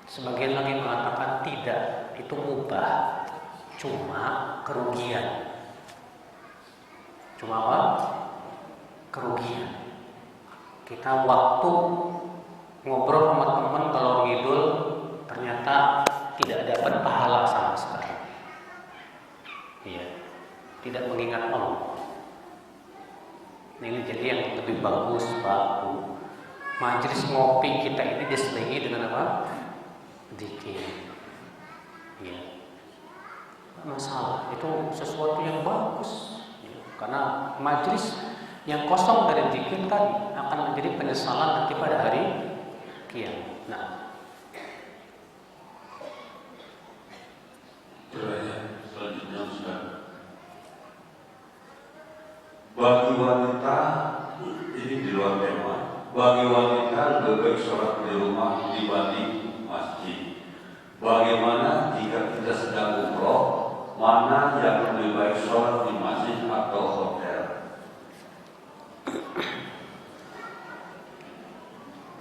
B: sebagian lagi mengatakan tidak, itu mubah, cuma kerugian. Cuma apa? Kerugian. Kita waktu ngobrol sama teman kalau ngidul ternyata tidak dapat pahala sama sekali. Iya, tidak mengingat Allah. Nah, ini jadi yang lebih bagus, Pak. Majelis ngopi kita ini diselingi dengan apa? Zikir. Iya. Masalah itu sesuatu yang bagus. Ya. Karena majelis yang kosong dari zikir tadi akan menjadi penyesalan nanti pada hari kiamat. Nah,
A: selanjutnya Ustaz. Bagi wanita, ini di luar tema, bagi wanita lebih baik sholat di rumah dibanding masjid. Bagaimana jika kita sedang umroh, mana yang lebih baik sholat di masjid atau hotel?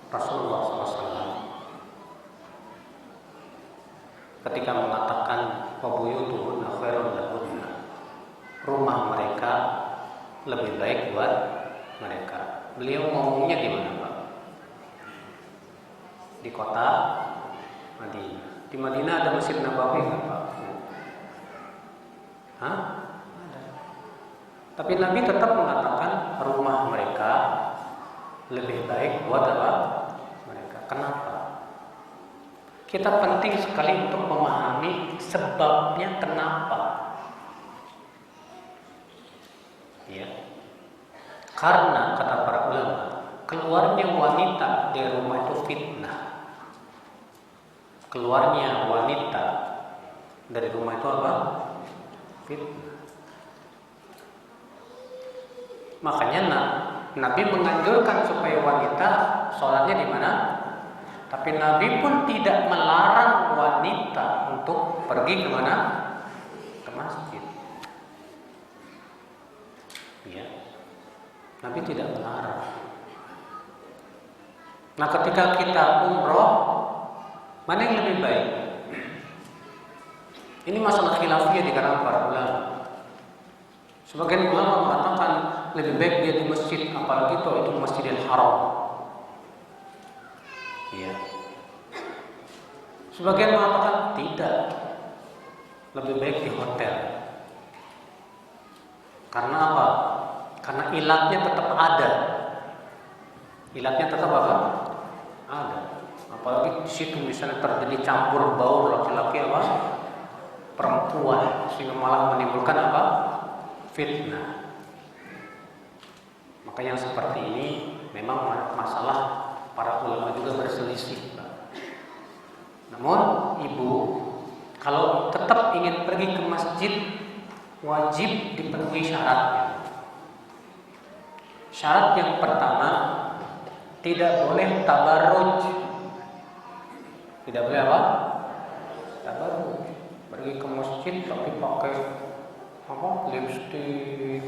B: Rasulullah SAW ketika mengatakan wabuyutuhunna khairun lahunna, rumah mereka lebih baik buat mereka. Beliau ngomongnya di mana, Pak? Di kota Madinah. Di Madinah ada Masjid Nabawi nggak, Pak? Hah? Ada. Tapi Nabi tetap mengatakan rumah mereka lebih baik buat apa? Mereka. Kenapa? Kita penting sekali untuk memahami sebabnya kenapa. Ya. Karena kata para ulama, keluarnya wanita dari rumah itu fitnah. Keluarnya wanita dari rumah itu apa? Fitnah. Makanya Nabi menganjurkan supaya wanita sholatnya di mana? Tapi Nabi pun tidak melarang wanita untuk pergi ke mana? Ke masjid. Ya. Nabi tidak melarang. Nah, ketika kita umroh, mana yang lebih baik? Ini masalah khilafiyah di kalangan para ulama. Sebagian ulama mengatakan lebih baik dia di masjid, apalagi itu Masjidil Haram. Ya. Sebagian mengatakan tidak, lebih baik di hotel. Karena apa? Karena ilatnya tetap ada. Ilatnya tetap apa? Ada. Apalagi di situ misalnya terjadi campur baur laki-laki apa? Perempuan, sehingga malah menimbulkan apa? Fitnah. Maka yang seperti ini memang masalah para ulama juga berselisih. Namun ibu kalau tetap ingin pergi ke masjid, wajib dipenuhi syaratnya. Syarat yang pertama, tidak boleh tabarruj. Tidak boleh apa? Tabarruj. Pergi ke masjid tapi pakai apa? Lipstik,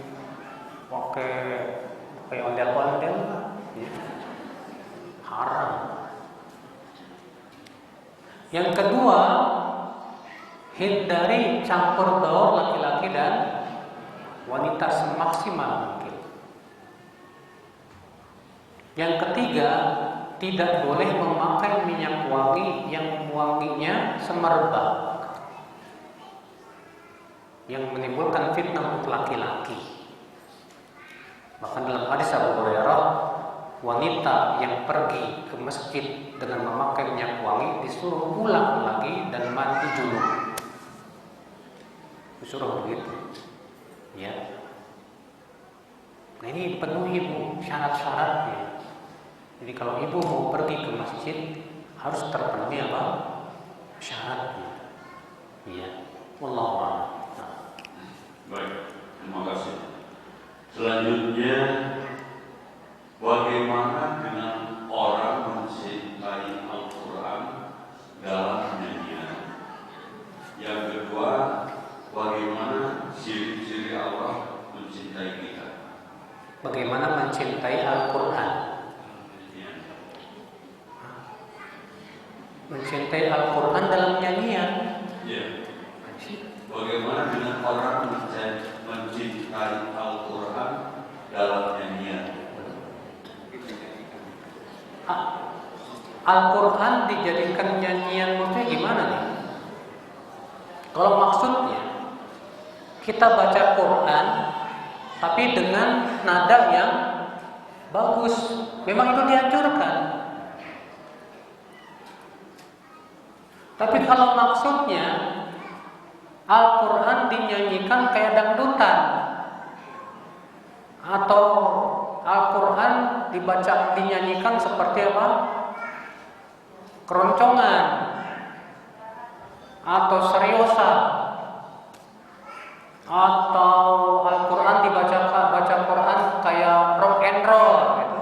B: pakai ondel-ondel, ya. Haram. Yang kedua, hindari campur baur laki-laki dan wanita semaksimal mungkin. Yang ketiga, tidak boleh memakai minyak wangi yang wanginya semerbak, yang menimbulkan fitnah untuk laki-laki. Bahkan dalam hadis Abu Hurairah, wanita yang pergi ke masjid dengan memakai minyak wangi disuruh pulang lagi dan mandi junub. Disuruh begitu. Ya. Nah ini penuhi Bu syarat-syaratnya. Jadi kalau ibu mau pergi ke masjid harus terpenuhi apa? Syaratnya. Iya. Wallahu a'lam.
A: Baik, terima kasih. Selanjutnya, bagaimana dengan orang mencintai Al-Quran dalam nyanyian? Yang kedua, bagaimana ciri-ciri Allah mencintai kita?
B: Bagaimana mencintai Al-Quran? Mencintai Al-Quran dalam nyanyian.
A: Ya. Bagaimana dengan orang mencintai Al-Quran dalam nyanyian?
B: Al-Quran dijadikan nyanyian maksudnya gimana nih? Kalau maksudnya kita baca Quran tapi dengan nada yang bagus, memang itu dianjurkan. Tapi kalau maksudnya Al-Quran dinyanyikan kayak dangdutan, atau Al-Quran dinyanyikan seperti apa? Keroncongan atau seriosa, atau Al-Quran baca Quran kayak rock and roll gitu.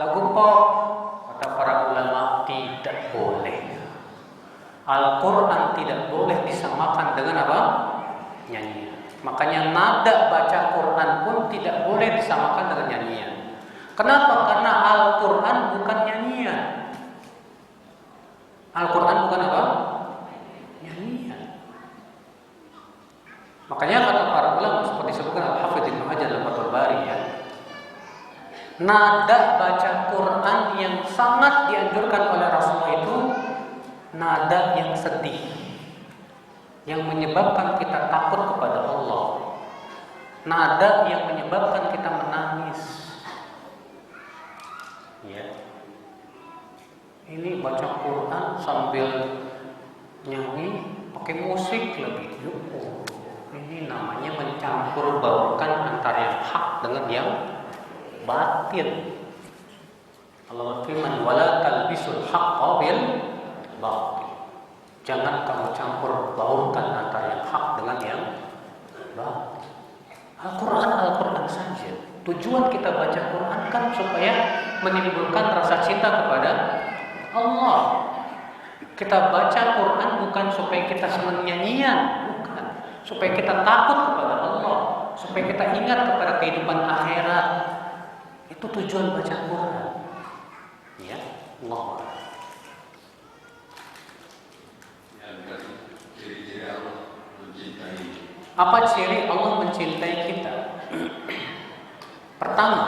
B: Lagu pop, kata para ulama tidak boleh. Al-Quran tidak boleh disamakan dengan apa? Nyanyian. Makanya nada baca Quran pun tidak boleh disamakan dengan nyanyian. Kenapa? Karena Al-Quran bukan nyanyian. Al-Quran bukan apa? Nyanyian. Makanya kata para ulama seperti disebutkan Al-Hafidz Ibnu Hajar dalam Fathul Bari ya. Nada baca Quran yang sangat dianjurkan oleh Rasulullah itu nada yang sedih, yang menyebabkan kita takut kepada Allah, nada yang menyebabkan kita menangis. Ya, ini baca Quran sambil nyanyi pakai musik lagi. Ini namanya mencampur baurkan antara yang hak dengan yang batin. Allah firman, wala talbisul haqqa bil batil. Jangan kamu campur baurkan antara yang hak dengan yang batil. Al-Quran saja. Tujuan kita baca Quran kan supaya menimbulkan rasa cinta kepada Allah. Kita baca Quran bukan supaya kita senang nyanyian, bukan. Supaya kita takut kepada Allah, supaya kita ingat kepada kehidupan akhirat. Itu tujuan baca Quran. Ya, Allah. Apa ciri Allah mencintai kita? Pertama,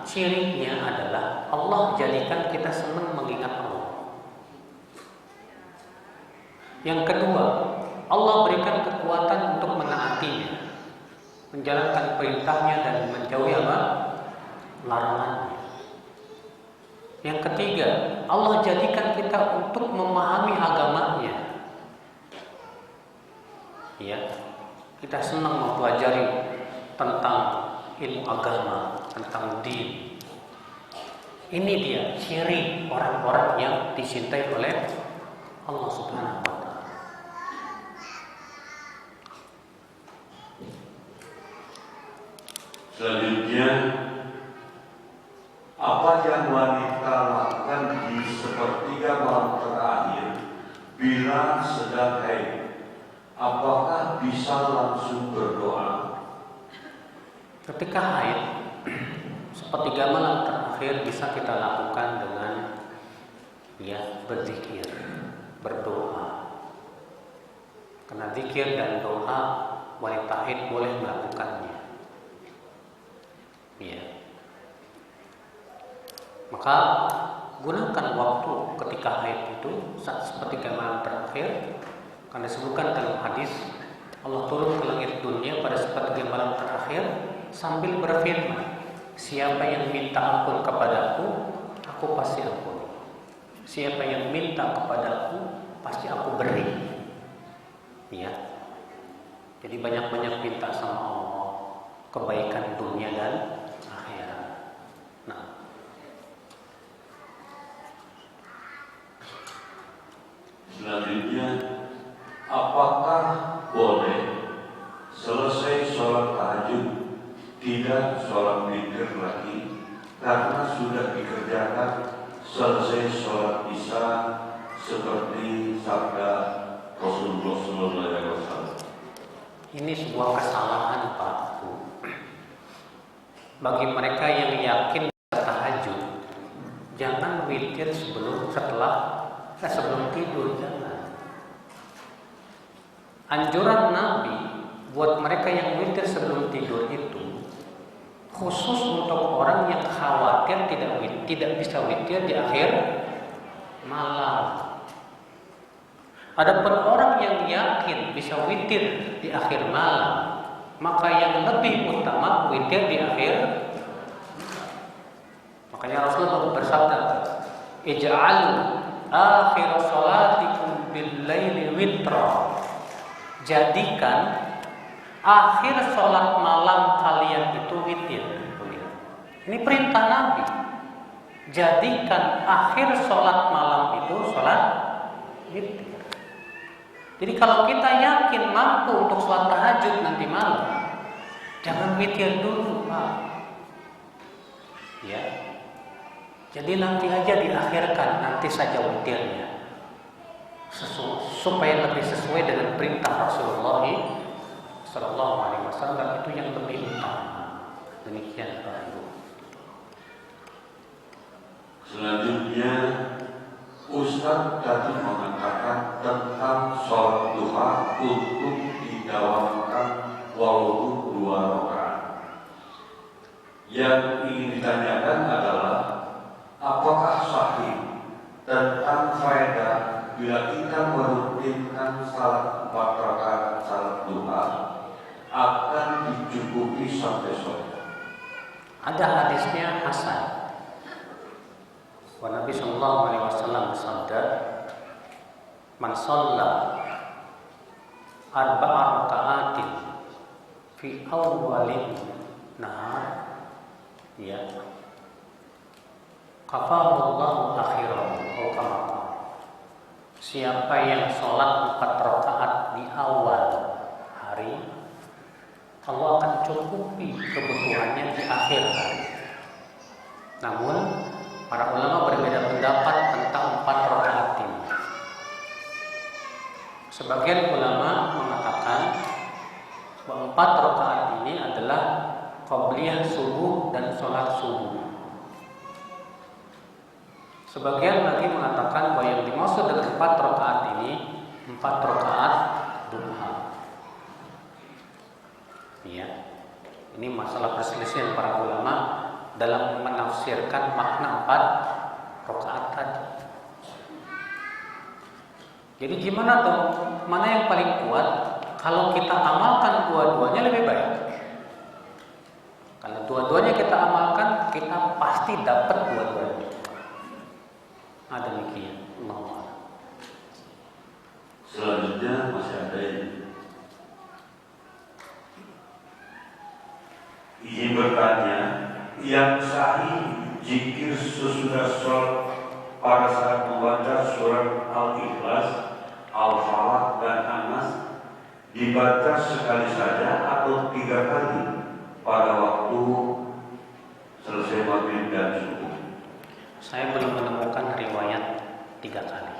B: cirinya adalah Allah jadikan kita senang mengingat Allah. Yang kedua, Allah berikan kekuatan untuk menaatinya, menjalankan perintahnya dan menjauhi apa? Larangannya. Yang ketiga, Allah jadikan kita untuk memahami agamanya. Ya, kita senang mempelajari tentang ilmu agama, tentang din. Ini dia ciri orang-orang yang dicintai oleh Allah Subhanahu wa Ta'ala.
A: Selanjutnya, apa yang wanita lakukan di sepertiga malam terakhir bila sedang haid? Apakah bisa langsung berdoa?
B: Ketika haid, sepertiga malam terakhir bisa kita lakukan dengan ya berzikir, berdoa. Karena zikir dan doa wanita haid boleh melakukannya. Ya. Maka gunakan waktu ketika haid itu saat sepertiga malam terakhir. Karena disebutkan dalam hadis Allah turun ke langit dunia pada sepertiga malam terakhir sambil berfirman, siapa yang minta ampun kepadaku, aku pasti ampuni. Siapa yang minta kepadaku, pasti aku beri. Ya. Jadi banyak-banyak minta sama Allah kebaikan dunia dan
A: tidak sholat witir lagi karena sudah dikerjakan selesai sholat isya seperti sabda Rasulullah SAW.
B: Ini sebuah kesalahan, Pak Bu. Bagi mereka yang yakin tahajud, jangan witir sebelum tidur, jangan. Anjuran Nabi buat mereka yang witir sebelum tidur itu khusus untuk orang yang khawatir tidak bisa witir di akhir malam. Adapun orang yang yakin bisa witir di akhir malam, maka yang lebih utama witir di akhir. Makanya Rasulullah bersabda, "Ij'alu akhir salatikum bil-laili witra." Jadikan akhir salat malam kalian itu witir. Ini perintah Nabi. Jadikan akhir salat malam itu salat witir. Jadi kalau kita yakin mampu untuk sholat tahajud nanti malam, jangan witir dulu, Pak. Ya. Jadi nanti aja diakhirkan, nanti saja witirnya. Supaya lebih sesuai dengan perintah Rasulullah Sallallahu Alaihi Wasallam, itu yang lebih utama. Demikian, Pak Ibu.
A: Selanjutnya Ustaz tadi mengatakan tentang sholat duha untuk didawamkan walaupun 2 rakaat. Yang ingin ditanyakan adalah apakah sahih tentang faedah bila kita merutinkan salat 4 rakaat salat duha akan dicukupi sampai sore?
B: Ada hadisnya hasan. Wa Nabi sallallahu alaihi wasallam bersabda, "Man shalla arba'a raka'atin fi awwalin nahar, ya, kafahu Allahu akhirahu." Siapa yang sholat 4 rakaat di awal hari, Allah akan cukupi kebutuhannya di akhir hari. Namun para ulama berbeda pendapat tentang 4 rakaat ini. Sebagian ulama mengatakan bahwa 4 rakaat ini adalah qabliyah subuh dan sholat subuh. Sebagian lagi mengatakan bahwa yang dimaksud dengan 4 rakaat ini 4 rakaat duha. Ya, ini masalah perselisihan para ulama dalam menafsirkan makna 4 rakaat tadi. Jadi gimana tuh? Mana yang paling kuat? Kalau kita amalkan dua-duanya lebih baik. Kalau dua-duanya kita amalkan, kita pasti dapat dua-duanya. Demikian. Allah.
A: Selanjutnya masih ada ingin bertanya, yang sahih zikir sesudah sholat pada saat membaca surat Al-Ikhlas, Al-Falaq dan An-Nas dibaca sekali saja atau 3 kali pada waktu selesai maghrib dan subuh?
B: Saya belum menemukan riwayat 3 kali.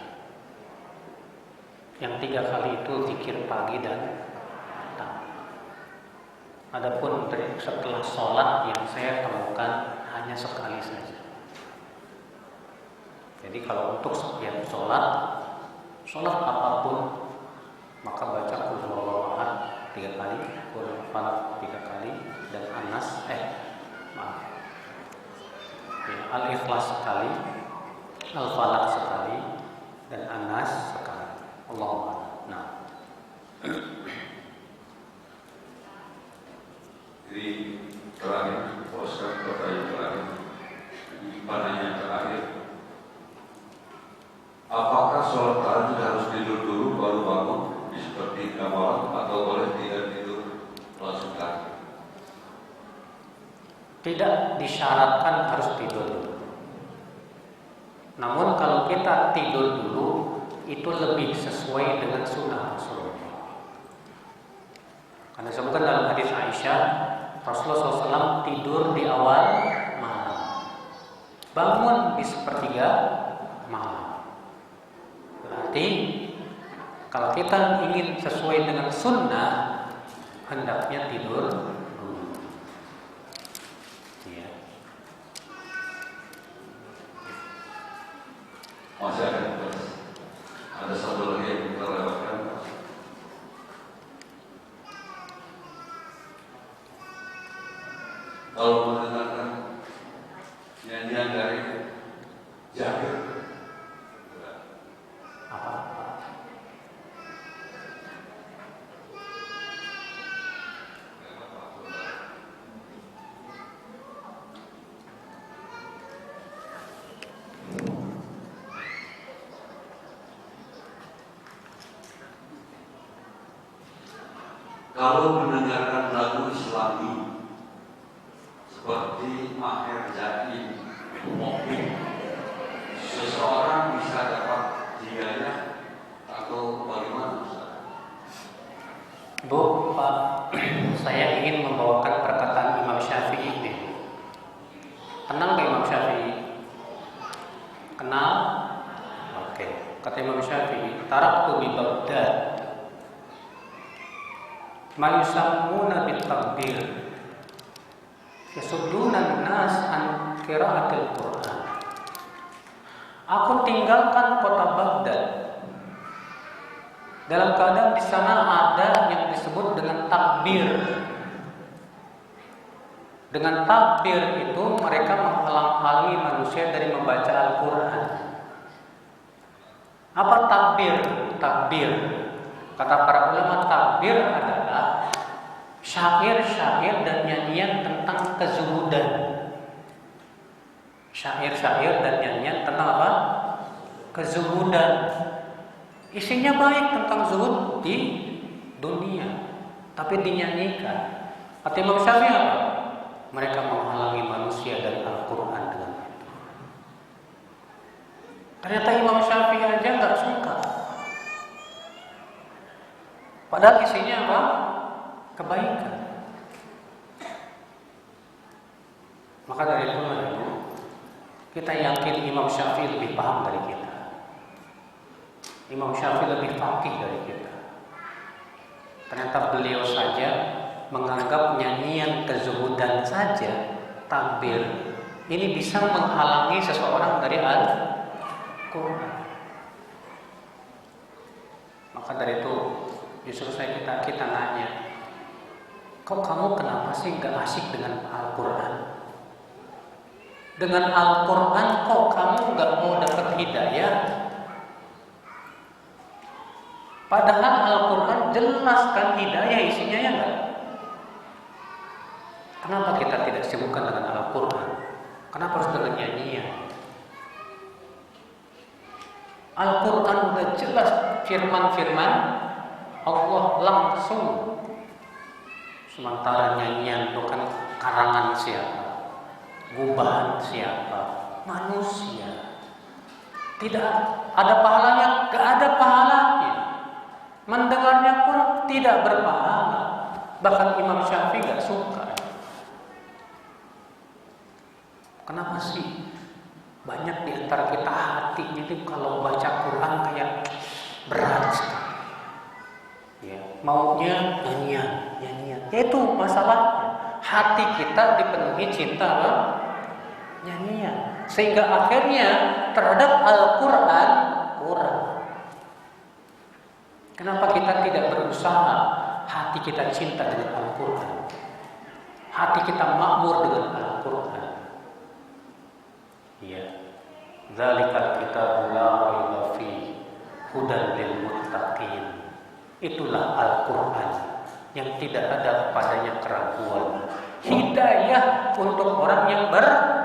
B: Yang 3 kali itu zikir pagi dan petang. Adapun setelah sholat yang saya temukan hanya sekali saja. Jadi kalau untuk setiap sholat apapun, maka baca Qul huwallahu ahad 3 kali, Qul falaq 3 kali, dan An-Nas Al-Ikhlas sekali, Al-Falaq sekali, dan An-Nas sekali. Allahu a'lam. Nah.
A: Jadi terakhir, Ustaz, pertanyaan terakhir, pandangan terakhir, apakah sholat tahajud harus tidur dulu baru bangun seperti malam atau boleh tidak tidur langsung tahajud?
B: Tidak disyaratkan harus tidur dulu. Namun kalau kita tidur dulu, itu lebih sesuai dengan sunnah Rasulullah. Karena disebutkan dalam hadis Aisyah, Rasulullah SAW tidur di awal malam, bangun di sepertiga malam. Berarti kalau kita ingin sesuai dengan sunnah, hendaknya tidur dulu. Ya.
A: Masih ada satu lagi yang kita lewatkan. Kalau mendengarkan nyanyian dari Jabir,
B: Apa?
A: kalau mendengarkan lagu Islami seperti Akhir Jadi, Mukmin, seseorang bisa dapat hidayah atau bagaimana?
B: Bu, Pak, saya ingin membawakan perkataan Imam Syafi'i ini. Kenal nggak Imam Syafi'i? Kenal? Oke. Kata Imam Syafi'i, taraktu bi Baghdad ma yusammuna bil takbir yasudduna nas an qiraatil Quran. Aku tinggalkan kota Baghdad dalam keadaan di sana ada yang disebut dengan takbir. Dengan takbir itu mereka menghalang-halangi manusia dari membaca Al-Quran. Apa takbir? Takbir, kata para ulama, takbir adalah syair-syair dan nyanyian tentang kezuhudan. Syair-syair dan nyanyian tentang apa? Kezuhudan. Isinya baik tentang zuhud di dunia, tapi dinyanyikan. Kata Imam Syafi'i apa? Mereka menghalangi manusia dari Al-Quran dengan itu. Ternyata Imam Syafi'i aja nggak suka. Padahal isinya apa? Kebaikan. Maka dari itu, kita yakin Imam Syafi'i lebih paham dari kita. Imam Syafi'i lebih faqih dari kita. Ternyata beliau saja menganggap nyanyian kezuhudan saja, takbir, ini bisa menghalangi seseorang dari Al-Quran. Maka dari itu justru kita nanya, kok kamu kenapa sih gak asik dengan Al-Quran? Dengan Al-Quran kok kamu gak mau dapat hidayah? Padahal Al-Quran jelaskan hidayah isinya, ya enggak? Kenapa kita tidak sibukkan dengan Al-Quran? Kenapa harus dengan nyanyian? Al-Quran udah jelas firman-firman Allah langsung. Sementara nyanyian itu kan karangan siapa? Gubahan siapa? Manusia. Tidak ada pahalanya, gak ada pahalanya. Mendengarnya pun tidak berpahala. Bahkan Imam Syafi'i gak suka. Kenapa sih banyak di antara kita hatinya itu kalau baca Quran kayak berat sekali, ya, maunya nyanyian. Itu masalahnya, hati kita dipenuhi cinta nyanyian, sehingga akhirnya terhadap Al-Quran kurang. Kenapa kita tidak berusaha hati kita cinta dengan Al-Quran, hati kita makmur dengan Al-Quran? Ya, zalikal kitabul la raiba fihi hudan lil muttaqin. Itulah Al-Quran yang tidak ada padanya keraguan, hidayah untuk orang yang bertakwa.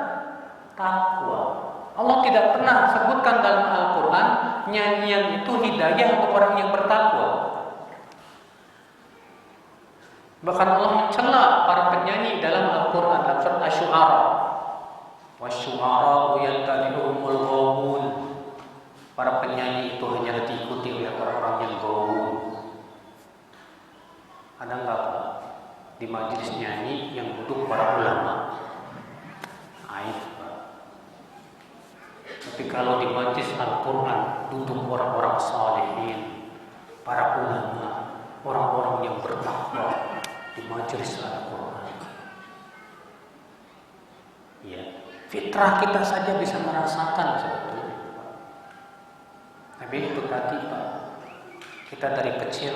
B: Allah tidak pernah sebutkan dalam Al-Quran nyanyian itu hidayah untuk orang yang bertakwa. Bahkan Allah mencela para penyanyi dalam Al-Quran dalam surat Asy-Syu'ara. Wasyu'ara'u yattabi'uhumul ghawun. Para penyanyi itu hanya diikuti oleh orang-orang yang ghawun. Ada enggak Pak? di majelis nyanyi yang duduk para ulama. Aib, Pak. Tapi kalau di majelis Al-Quran duduk orang-orang salihin, para ulama, orang-orang yang bertakwa di majelis Al-Quran. Ya, fitrah kita saja bisa merasakan sebetulnya. Tapi itu tadi Pak, kita dari kecil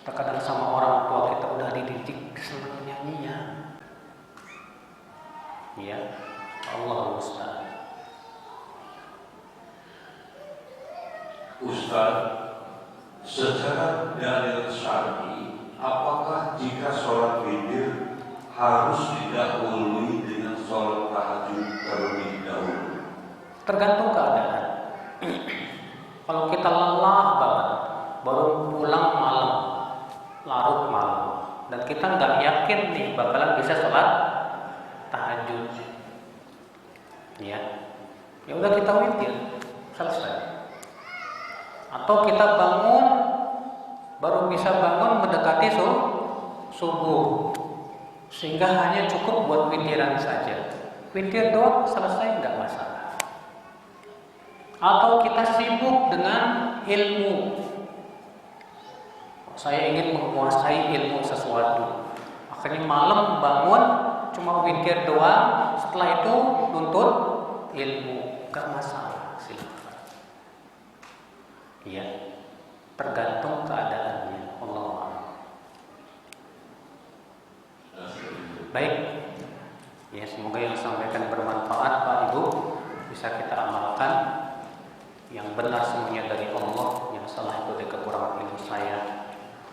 B: terkadang sama orang tua kita udah dididik senang nyanyi ya. Ya, Allah Ustaz.
A: Ustaz, secara dalil syar'i, apakah jika sholat witir harus didahului dengan sholat tahajud terlebih dahulu?
B: Tergantung keadaan. Kalau kita lelah banget, baru pulang malam, larut malam, dan kita nggak yakin nih bakalan bisa sholat tahajud, ya udah kita witir, selesai. Atau kita bangun, baru bisa bangun mendekati subuh, sehingga hanya cukup buat witiran saja. Witir doang selesai, nggak masalah. Atau kita sibuk dengan ilmu. Saya ingin menguasai ilmu sesuatu. Akhirnya malam bangun cuma witir doang, setelah itu nuntut ilmu, nggak masalah, silakan. Ya, tergantung keadaannya. Allah a'lam. Baik. Ya, semoga yang disampaikan bermanfaat Pak Ibu, bisa kita amalkan. Yang benar semuanya dari Allah, yang salah itu dari kekurangan ilmu saya.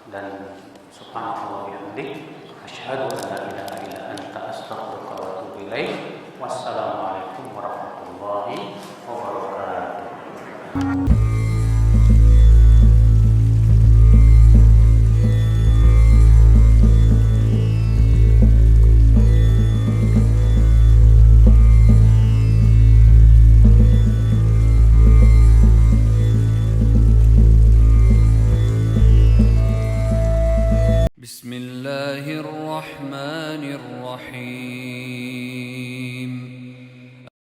B: Dan subhanallah bihamdik, asyhadu an la ilaha illa anta astaghfiruka wa atubu ilaik. Wassalamualaikum